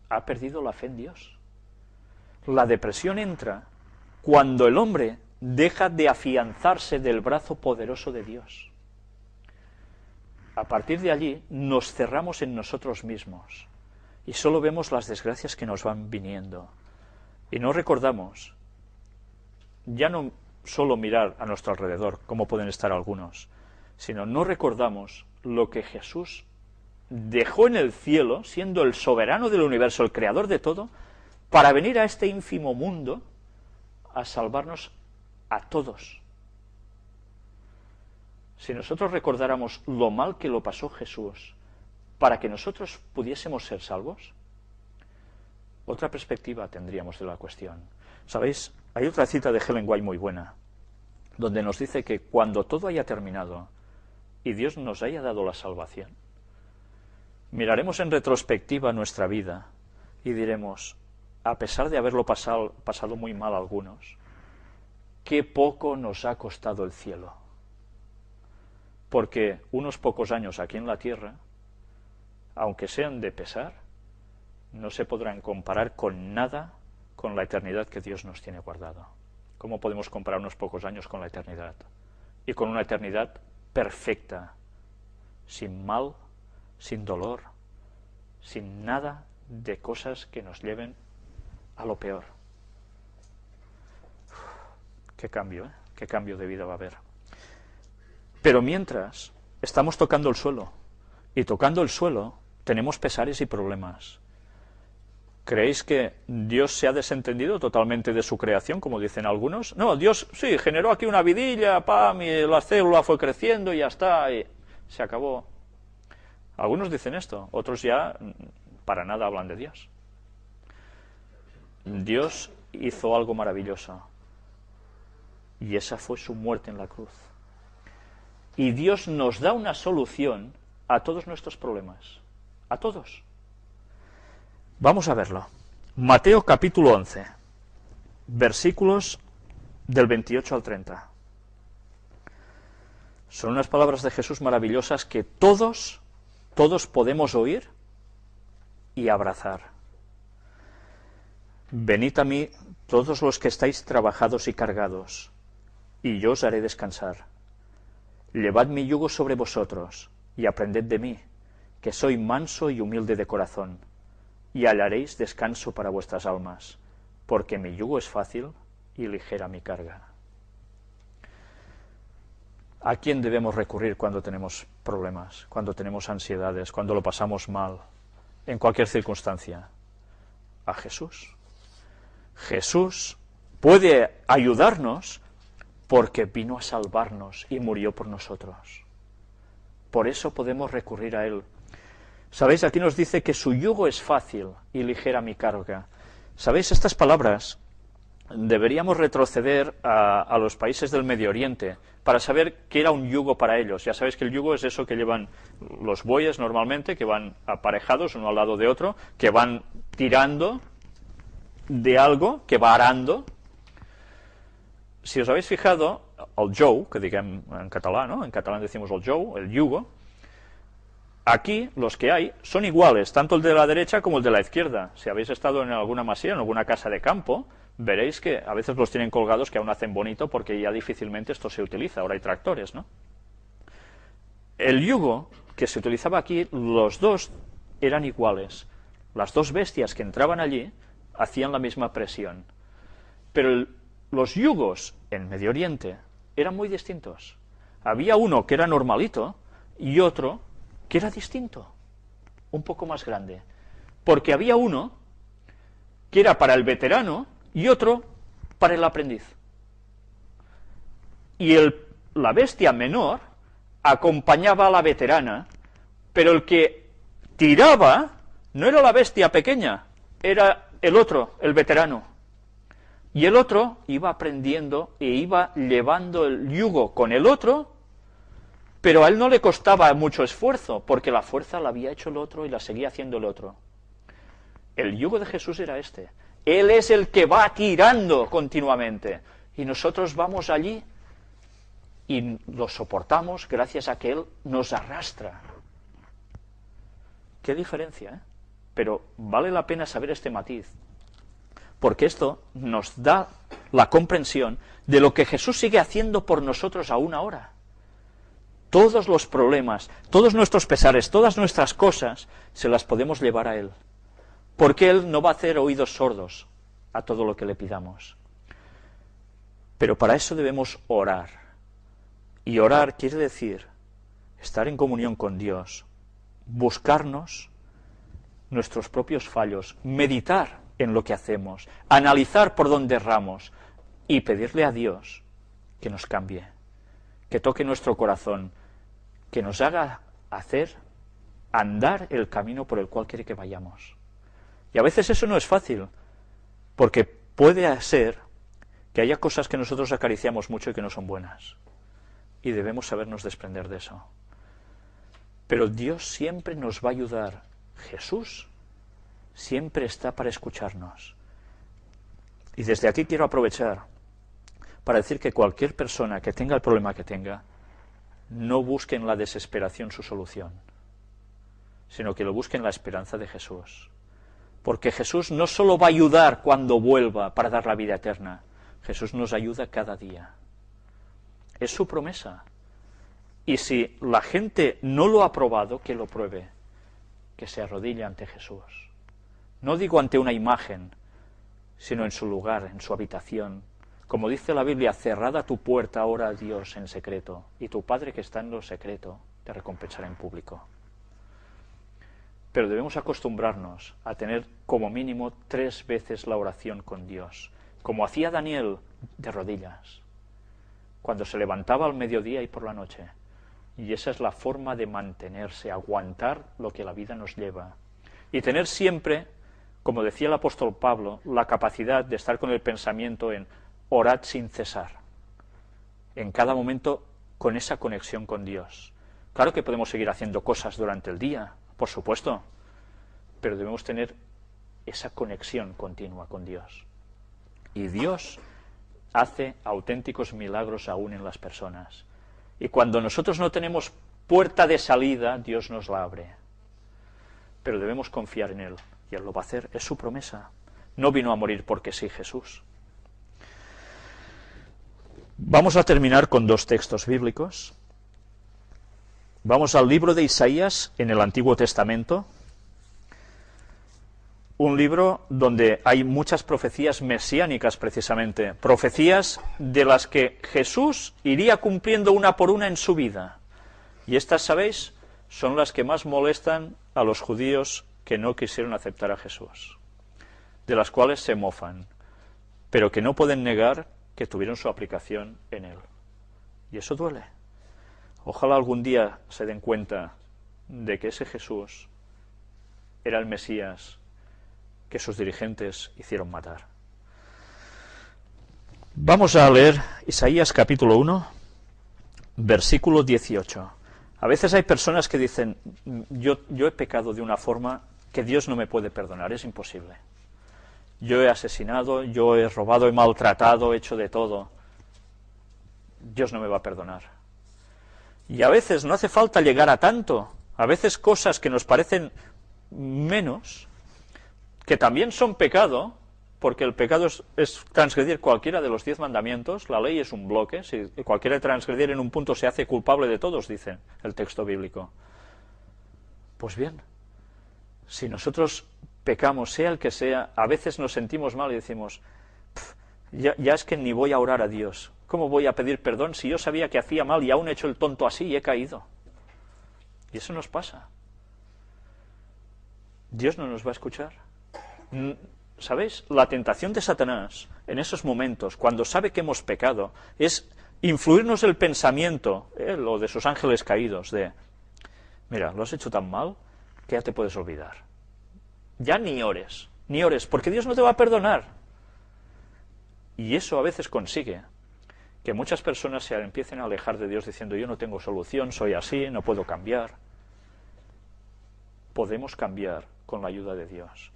ha perdido la fe en Dios. La depresión entra cuando el hombre deja de afianzarse del brazo poderoso de Dios. A partir de allí nos cerramos en nosotros mismos y solo vemos las desgracias que nos van viniendo. Y no recordamos, ya no solo mirar a nuestro alrededor, como pueden estar algunos, sino no recordamos lo que Jesús dejó en el cielo, siendo el soberano del universo, el creador de todo, para venir a este ínfimo mundo a salvarnos a todos. Si nosotros recordáramos lo mal que lo pasó Jesús para que nosotros pudiésemos ser salvos, otra perspectiva tendríamos de la cuestión. ¿Sabéis? Hay otra cita de Ellen White muy buena, donde nos dice que cuando todo haya terminado y Dios nos haya dado la salvación, miraremos en retrospectiva nuestra vida y diremos, a pesar de haberlo pasado muy mal algunos, qué poco nos ha costado el cielo. Porque unos pocos años aquí en la tierra, aunque sean de pesar, no se podrán comparar con nada con la eternidad que Dios nos tiene guardado. ¿Cómo podemos comparar unos pocos años con la eternidad? Y con una eternidad perfecta, sin mal, sin dolor, sin nada de cosas que nos lleven a lo peor. Qué cambio, ¿eh? Qué cambio de vida va a haber. Pero mientras estamos tocando el suelo, y tocando el suelo tenemos pesares y problemas. ¿Creéis que Dios se ha desentendido totalmente de su creación, como dicen algunos? No, Dios sí, generó aquí una vidilla, pam, y la célula fue creciendo y ya está, y se acabó. Algunos dicen esto, otros ya para nada hablan de Dios. Dios hizo algo maravilloso, y esa fue su muerte en la cruz. Y Dios nos da una solución a todos nuestros problemas, a todos. Vamos a verlo. Mateo capítulo 11, versículos del 28 al 30. Son unas palabras de Jesús maravillosas que todos podemos oír y abrazar. Venid a mí todos los que estáis trabajados y cargados, y yo os haré descansar. Llevad mi yugo sobre vosotros, y aprended de mí, que soy manso y humilde de corazón, y hallaréis descanso para vuestras almas, porque mi yugo es fácil y ligera mi carga. ¿A quién debemos recurrir cuando tenemos problemas, cuando tenemos ansiedades, cuando lo pasamos mal, en cualquier circunstancia? A Jesús. Jesús puede ayudarnos porque vino a salvarnos y murió por nosotros. Por eso podemos recurrir a Él. ¿Sabéis? Aquí nos dice que su yugo es fácil y ligera mi carga. ¿Sabéis? Estas palabras deberíamos retroceder a los países del Medio Oriente para saber qué era un yugo para ellos. Ya sabéis que el yugo es eso que llevan los bueyes normalmente, que van aparejados uno al lado de otro, que van tirando de algo, que va arando. Si os habéis fijado, el jou, que diguem en català, ¿no? En catalán decimos el jou, el yugo. Aquí los que hay son iguales, tanto el de la derecha como el de la izquierda. Si habéis estado en alguna masía, en alguna casa de campo, veréis que a veces los tienen colgados, que aún hacen bonito, porque ya difícilmente esto se utiliza. Ahora hay tractores, ¿no? El yugo que se utilizaba aquí, los dos eran iguales. Las dos bestias que entraban allí hacían la misma presión. Pero los yugos en Medio Oriente eran muy distintos. Había uno que era normalito y otro que era distinto, un poco más grande. Porque había uno que era para el veterano y otro para el aprendiz. Y la bestia menor acompañaba a la veterana, pero el que tiraba no era la bestia pequeña, era el otro, el veterano. Y el otro iba aprendiendo e iba llevando el yugo con el otro, pero a él no le costaba mucho esfuerzo, porque la fuerza la había hecho el otro y la seguía haciendo el otro. El yugo de Jesús era este. Él es el que va tirando continuamente, y nosotros vamos allí y lo soportamos gracias a que Él nos arrastra. Qué diferencia, ¿eh? Pero vale la pena saber este matiz, porque esto nos da la comprensión de lo que Jesús sigue haciendo por nosotros aún ahora. Todos los problemas, todos nuestros pesares, todas nuestras cosas, se las podemos llevar a Él, porque Él no va a hacer oídos sordos. a todo lo que le pidamos. Pero para eso debemos orar. Y orar quiere decir estar en comunión con Dios, buscarnos nuestros propios fallos, meditar en lo que hacemos, analizar por dónde erramos y pedirle a Dios que nos cambie, que toque nuestro corazón, que nos haga andar el camino por el cual quiere que vayamos. Y a veces eso no es fácil, porque puede ser que haya cosas que nosotros acariciamos mucho y que no son buenas, y debemos sabernos desprender de eso. Pero Dios siempre nos va a ayudar. Jesús siempre está para escucharnos. Y desde aquí quiero aprovechar para decir que cualquier persona que tenga el problema que tenga, no busque en la desesperación su solución, sino que lo busque en la esperanza de Jesús. Porque Jesús no solo va a ayudar cuando vuelva para dar la vida eterna, Jesús nos ayuda cada día. Es su promesa. Y si la gente no lo ha probado, que lo pruebe, que se arrodille ante Jesús. No digo ante una imagen, sino en su lugar, en su habitación. Como dice la Biblia, cerrada tu puerta ahora a Dios en secreto, y tu Padre que está en lo secreto te recompensará en público. Pero debemos acostumbrarnos a tener como mínimo 3 veces la oración con Dios, como hacía Daniel de rodillas, cuando se levantaba al mediodía y por la noche. Y esa es la forma de mantenerse, aguantar lo que la vida nos lleva. Y tener siempre, como decía el apóstol Pablo, la capacidad de estar con el pensamiento en orad sin cesar. En cada momento con esa conexión con Dios. Claro que podemos seguir haciendo cosas durante el día, por supuesto, pero debemos tener esa conexión continua con Dios. Y Dios hace auténticos milagros aún en las personas. Y cuando nosotros no tenemos puerta de salida, Dios nos la abre. Pero debemos confiar en Él, y Él lo va a hacer, es su promesa. No vino a morir porque sí Jesús. Vamos a terminar con 2 textos bíblicos. Vamos al libro de Isaías en el Antiguo Testamento, un libro donde hay muchas profecías mesiánicas precisamente, profecías de las que Jesús iría cumpliendo una por una en su vida. Y estas, ¿sabéis?, son las que más molestan a los judíos que no quisieron aceptar a Jesús, de las cuales se mofan, pero que no pueden negar que tuvieron su aplicación en Él. Y eso duele. Ojalá algún día se den cuenta de que ese Jesús era el Mesías que sus dirigentes hicieron matar. Vamos a leer Isaías capítulo 1, versículo 18. A veces hay personas que dicen, yo he pecado de una forma que Dios no me puede perdonar, es imposible. Yo he asesinado, yo he robado, he maltratado, he hecho de todo. Dios no me va a perdonar. Y a veces no hace falta llegar a tanto. A veces cosas que nos parecen menos, que también son pecado, porque el pecado es transgredir cualquiera de los 10 mandamientos, la ley es un bloque, si cualquiera transgredir en un punto se hace culpable de todos, dice el texto bíblico. Pues bien, si nosotros pecamos, sea el que sea, a veces nos sentimos mal y decimos, ya es que ni voy a orar a Dios, ¿cómo voy a pedir perdón si yo sabía que hacía mal y aún he hecho el tonto así y he caído? Y eso nos pasa. Dios no nos va a escuchar. ¿Sabéis? La tentación de Satanás en esos momentos, cuando sabe que hemos pecado, es influirnos el pensamiento, o de sus ángeles caídos, de, mira, lo has hecho tan mal que ya te puedes olvidar. Ya ni ores, porque Dios no te va a perdonar. Y eso a veces consigue que muchas personas se empiecen a alejar de Dios diciendo, yo no tengo solución, soy así, no puedo cambiar. Podemos cambiar con la ayuda de Dios.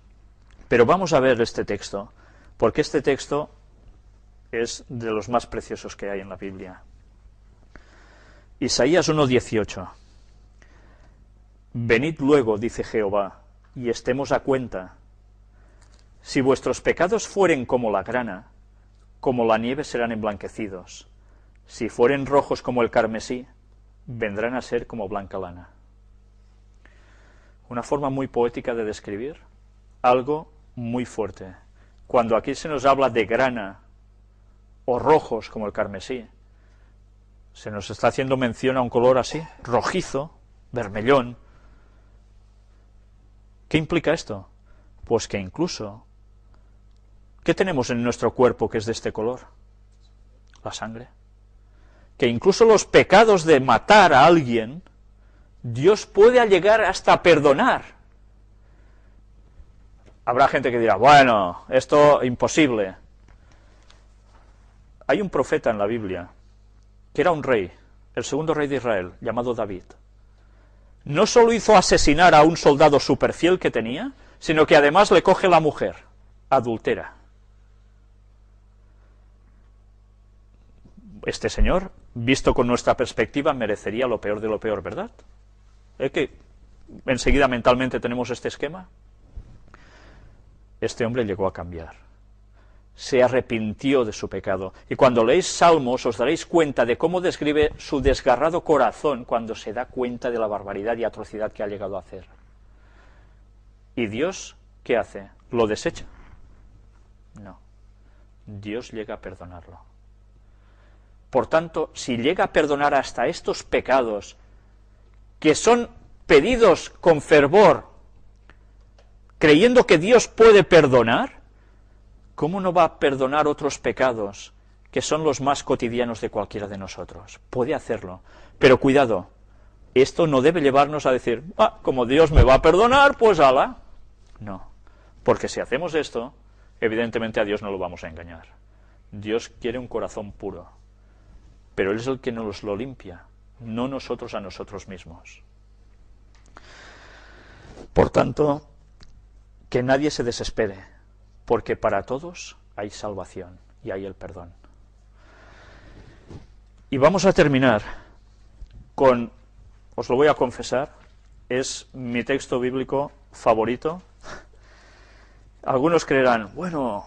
Pero vamos a ver este texto, porque este texto es de los más preciosos que hay en la Biblia. Isaías 1:18. Venid luego, dice Jehová, y estemos a cuenta. Si vuestros pecados fueren como la grana, como la nieve serán emblanquecidos. Si fueren rojos como el carmesí, vendrán a ser como blanca lana. Una forma muy poética de describir algo muy fuerte. cuando aquí se nos habla de grana o rojos como el carmesí, se nos está haciendo mención a un color así, rojizo, vermellón. ¿Qué implica esto? Pues que incluso, ¿qué tenemos en nuestro cuerpo que es de este color? La sangre. Que incluso los pecados de matar a alguien, Dios puede llegar hasta perdonar. Habrá gente que dirá, bueno, esto imposible. Hay un profeta en la Biblia, que era un rey, el segundo rey de Israel, llamado David. No solo hizo asesinar a un soldado superfiel que tenía, sino que además le coge la mujer, adultera. Este señor, visto con nuestra perspectiva, merecería lo peor de lo peor, ¿verdad? ¿Es que enseguida mentalmente tenemos este esquema? Este hombre llegó a cambiar. Se arrepintió de su pecado. Y cuando leéis Salmos os daréis cuenta de cómo describe su desgarrado corazón cuando se da cuenta de la barbaridad y atrocidad que ha llegado a hacer. ¿Y Dios qué hace? ¿Lo desecha? No. Dios llega a perdonarlo. Por tanto, si llega a perdonar hasta estos pecados, que son pedidos con fervor, creyendo que Dios puede perdonar, ¿cómo no va a perdonar otros pecados que son los más cotidianos de cualquiera de nosotros? Puede hacerlo, pero cuidado, esto no debe llevarnos a decir, como Dios me va a perdonar, pues ala. No, porque si hacemos esto, evidentemente a Dios no lo vamos a engañar. Dios quiere un corazón puro, pero Él es el que nos lo limpia, no nosotros a nosotros mismos. Por tanto, que nadie se desespere, porque para todos hay salvación y hay el perdón. Y vamos a terminar con, os lo voy a confesar, es mi texto bíblico favorito. Algunos creerán, bueno,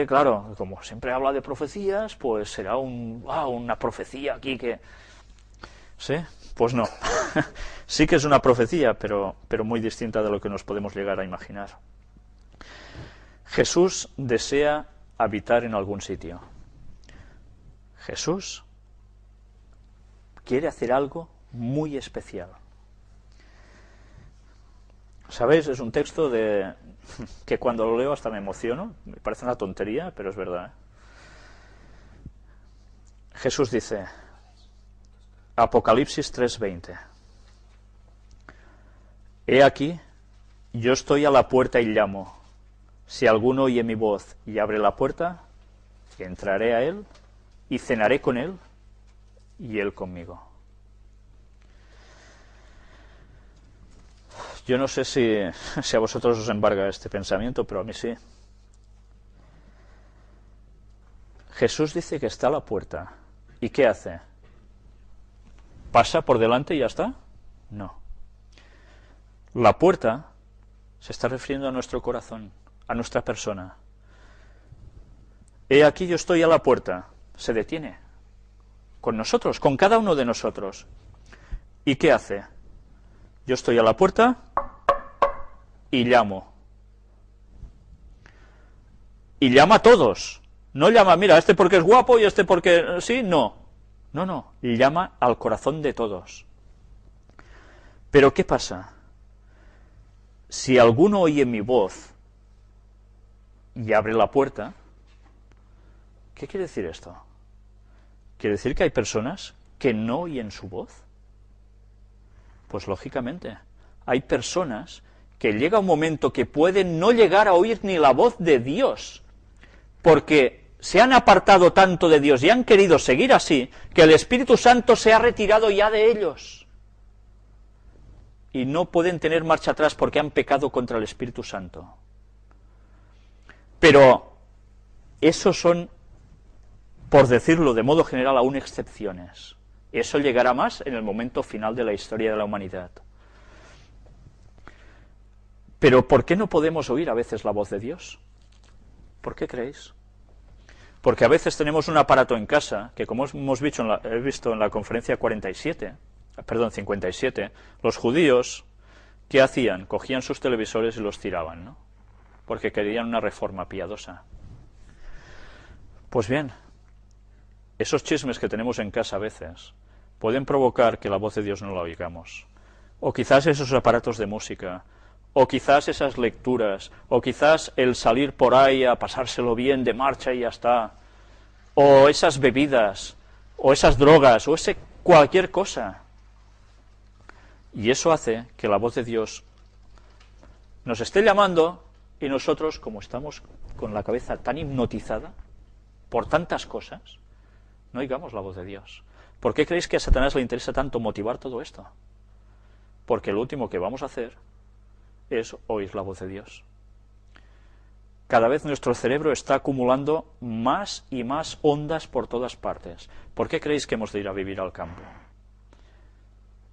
claro, como siempre habla de profecías, pues será una profecía aquí que... ¿Sí? Pues no. Sí que es una profecía, pero muy distinta de lo que nos podemos llegar a imaginar. Jesús desea habitar en algún sitio. Jesús quiere hacer algo muy especial. ¿Sabéis? Es un texto que cuando lo leo hasta me emociono. Me parece una tontería, pero es verdad. Jesús dice, Apocalipsis 3:20, he aquí, yo estoy a la puerta y llamo. Si alguno oye mi voz y abre la puerta, entraré a él y cenaré con él y él conmigo. Yo no sé si a vosotros os embarga este pensamiento, pero a mí sí. Jesús dice que está a la puerta. ¿Y qué hace? ¿Pasa por delante y ya está? No. La puerta se está refiriendo a nuestro corazón, a nuestra persona. He aquí yo estoy a la puerta. Se detiene. Con nosotros, con cada uno de nosotros. ¿Y qué hace? Yo estoy a la puerta y llamo. Y llama a todos. No llama, mira, este porque es guapo y este porque... Sí, no. No. Y llama al corazón de todos. Pero ¿qué pasa? Si alguno oye mi voz y abre la puerta, ¿qué quiere decir esto? ¿Quiere decir que hay personas que no oyen su voz? Pues lógicamente, hay personas que llega un momento que pueden no llegar a oír ni la voz de Dios, porque se han apartado tanto de Dios y han querido seguir así, que el Espíritu Santo se ha retirado ya de ellos. Y no pueden tener marcha atrás porque han pecado contra el Espíritu Santo. Pero esos son, por decirlo de modo general, aún excepciones. Eso llegará más en el momento final de la historia de la humanidad. Pero ¿por qué no podemos oír a veces la voz de Dios? ¿Por qué creéis? Porque a veces tenemos un aparato en casa, que como hemos visto en la conferencia 57, los judíos, ¿qué hacían? Cogían sus televisores y los tiraban, ¿no? Porque querían una reforma piadosa. Pues bien, esos chismes que tenemos en casa a veces pueden provocar que la voz de Dios no la oigamos. O quizás esos aparatos de música, o quizás esas lecturas, o quizás el salir por ahí a pasárselo bien de marcha y ya está, o esas bebidas, o esas drogas, o ese cualquier cosa. Y eso hace que la voz de Dios nos esté llamando y nosotros, como estamos con la cabeza tan hipnotizada por tantas cosas, no oigamos la voz de Dios. ¿Por qué creéis que a Satanás le interesa tanto motivar todo esto? Porque lo último que vamos a hacer es oír la voz de Dios. Cada vez nuestro cerebro está acumulando más y más ondas por todas partes. ¿Por qué creéis que hemos de ir a vivir al campo?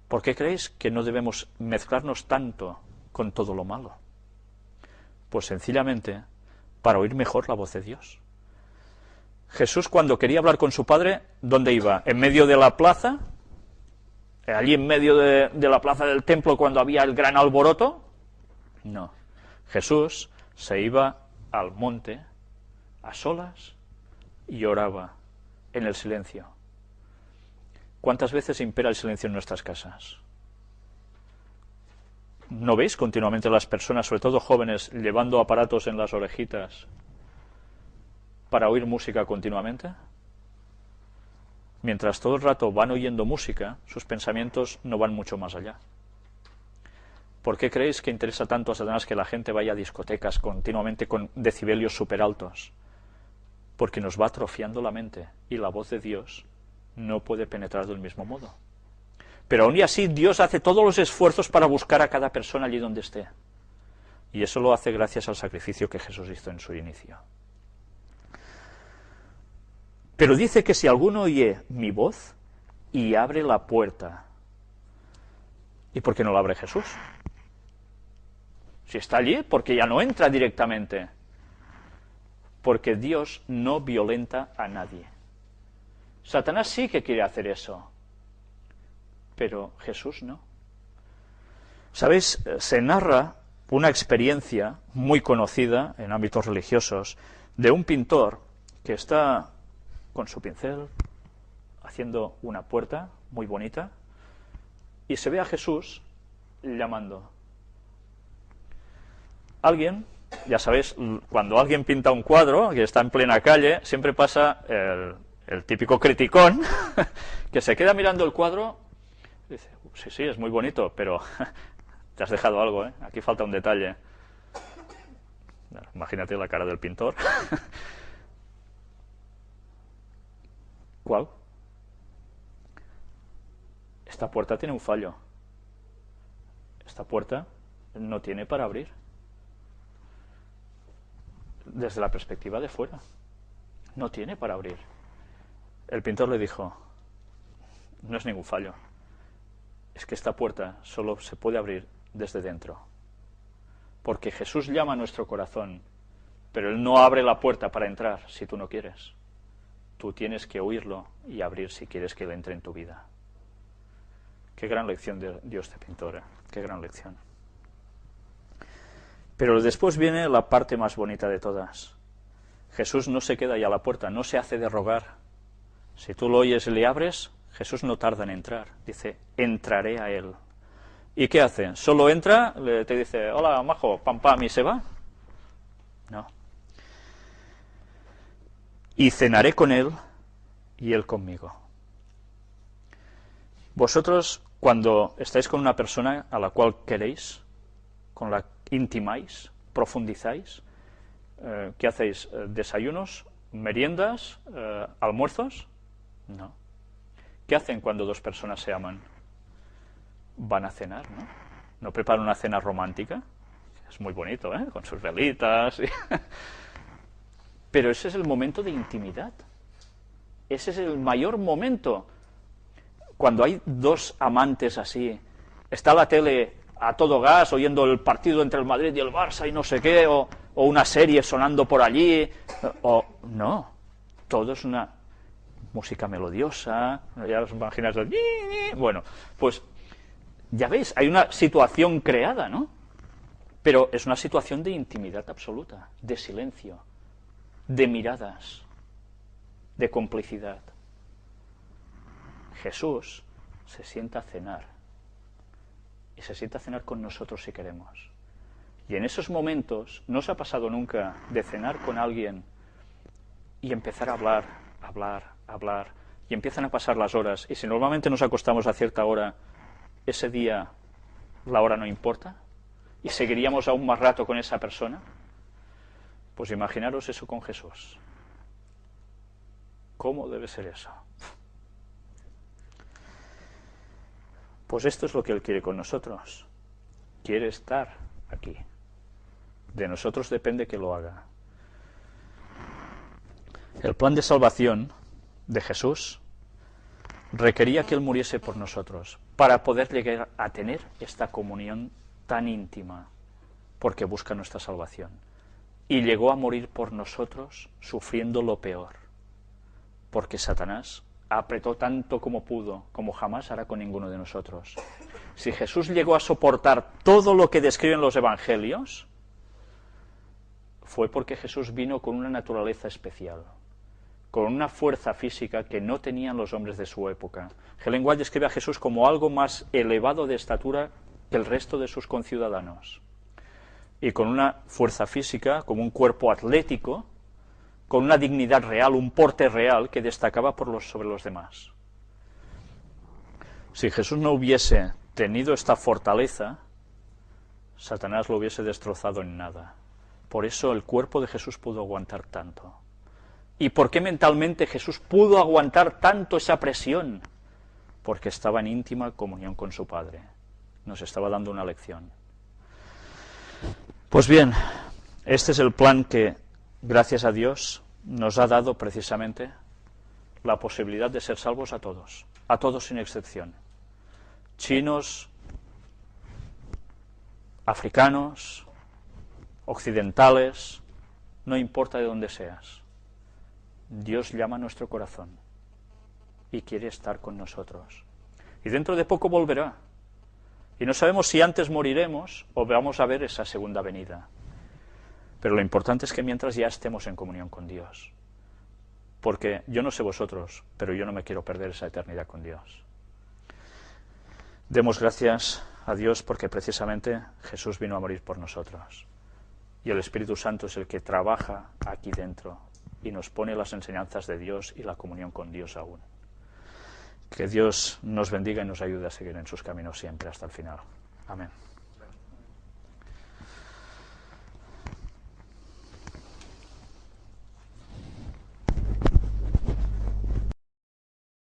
¿Por qué creéis que no debemos mezclarnos tanto con todo lo malo? Pues sencillamente para oír mejor la voz de Dios. Jesús, cuando quería hablar con su Padre, ¿dónde iba? ¿En medio de la plaza? ¿Allí en medio de la plaza del templo cuando había el gran alboroto? No. Jesús se iba al monte, a solas, y oraba en el silencio. ¿Cuántas veces impera el silencio en nuestras casas? ¿No veis continuamente las personas, sobre todo jóvenes, llevando aparatos en las orejitas para oír música continuamente? Mientras todo el rato van oyendo música, sus pensamientos no van mucho más allá. ¿Por qué creéis que interesa tanto a Satanás que la gente vaya a discotecas continuamente con decibelios súper altos? Porque nos va atrofiando la mente y la voz de Dios no puede penetrar del mismo modo. Pero aún y así Dios hace todos los esfuerzos para buscar a cada persona allí donde esté. Y eso lo hace gracias al sacrificio que Jesús hizo en su inicio. Pero dice que si alguno oye mi voz y abre la puerta, ¿y por qué no la abre Jesús? Si está allí, porque ya no entra directamente. Porque Dios no violenta a nadie. Satanás sí que quiere hacer eso, pero Jesús no. ¿Sabéis? Se narra una experiencia muy conocida en ámbitos religiosos de un pintor que está con su pincel haciendo una puerta muy bonita y se ve a Jesús llamando. Alguien, ya sabéis, cuando alguien pinta un cuadro que está en plena calle, siempre pasa el típico criticón que se queda mirando el cuadro y dice, sí, es muy bonito, pero te has dejado algo, ¿eh? Aquí falta un detalle. Imagínate la cara del pintor. ¿Cuál? Esta puerta tiene un fallo. Esta puerta no tiene para abrir. Desde la perspectiva de fuera. No tiene para abrir. El pintor le dijo, no es ningún fallo. Es que esta puerta solo se puede abrir desde dentro. Porque Jesús llama a nuestro corazón, pero Él no abre la puerta para entrar si tú no quieres. Tú tienes que oírlo y abrir si quieres que Él entre en tu vida. Qué gran lección de Dios de pintor, ¿eh? Qué gran lección. Pero después viene la parte más bonita de todas. Jesús no se queda ahí a la puerta, no se hace de rogar. Si tú lo oyes y le abres, Jesús no tarda en entrar. Dice, entraré a Él. ¿Y qué hace? ¿Solo entra, te dice, hola, majo, pam, pam, y se va? No. Y cenaré con Él y Él conmigo. Vosotros, cuando estáis con una persona a la cual queréis, con la que intimáis, profundizáis, ¿qué hacéis? ¿Desayunos? ¿Meriendas? ¿Almuerzos? No. ¿Qué hacen cuando dos personas se aman? Van a cenar, ¿no? ¿No preparan una cena romántica? Es muy bonito, ¿eh? Con sus velitas. Pero ese es el momento de intimidad. Ese es el mayor momento. Cuando hay dos amantes así, está la tele a todo gas, oyendo el partido entre el Madrid y el Barça y no sé qué, o una serie sonando por allí, o no, todo es una música melodiosa, ya os imagináis, bueno, pues ya veis, hay una situación creada, ¿no? Pero es una situación de intimidad absoluta, de silencio, de miradas. de complicidad. Jesús se sienta a cenar, y se sienta a cenar con nosotros si queremos. Y en esos momentos, ¿no os ha pasado nunca de cenar con alguien y empezar a hablar, y empiezan a pasar las horas, y si normalmente nos acostamos a cierta hora, ese día la hora no importa, y seguiríamos aún más rato con esa persona? Pues imaginaros eso con Jesús. ¿Cómo debe ser eso? Pues esto es lo que Él quiere con nosotros. Quiere estar aquí. De nosotros depende que lo haga. El plan de salvación de Jesús requería que Él muriese por nosotros, para poder llegar a tener esta comunión tan íntima, porque busca nuestra salvación. Y llegó a morir por nosotros, sufriendo lo peor, porque Satanás apretó tanto como pudo, como jamás hará con ninguno de nosotros. Si Jesús llegó a soportar todo lo que describen los evangelios, fue porque Jesús vino con una naturaleza especial, con una fuerza física que no tenían los hombres de su época. Ellen White describe a Jesús como algo más elevado de estatura que el resto de sus conciudadanos, y con una fuerza física, como un cuerpo atlético, con una dignidad real, un porte real que destacaba sobre los demás. Si Jesús no hubiese tenido esta fortaleza, Satanás lo hubiese destrozado en nada. Por eso el cuerpo de Jesús pudo aguantar tanto. ¿Y por qué mentalmente Jesús pudo aguantar tanto esa presión? Porque estaba en íntima comunión con su Padre. Nos estaba dando una lección. Pues bien, este es el plan que, gracias a Dios, nos ha dado precisamente la posibilidad de ser salvos a todos sin excepción. Chinos, africanos, occidentales, no importa de dónde seas. Dios llama a nuestro corazón y quiere estar con nosotros. Y dentro de poco volverá. Y no sabemos si antes moriremos o vamos a ver esa segunda venida. Pero lo importante es que mientras ya estemos en comunión con Dios. Porque yo no sé vosotros, pero yo no me quiero perder esa eternidad con Dios. Demos gracias a Dios porque precisamente Jesús vino a morir por nosotros. Y el Espíritu Santo es el que trabaja aquí dentro y nos pone las enseñanzas de Dios y la comunión con Dios aún. Que Dios nos bendiga y nos ayude a seguir en sus caminos siempre hasta el final. Amén.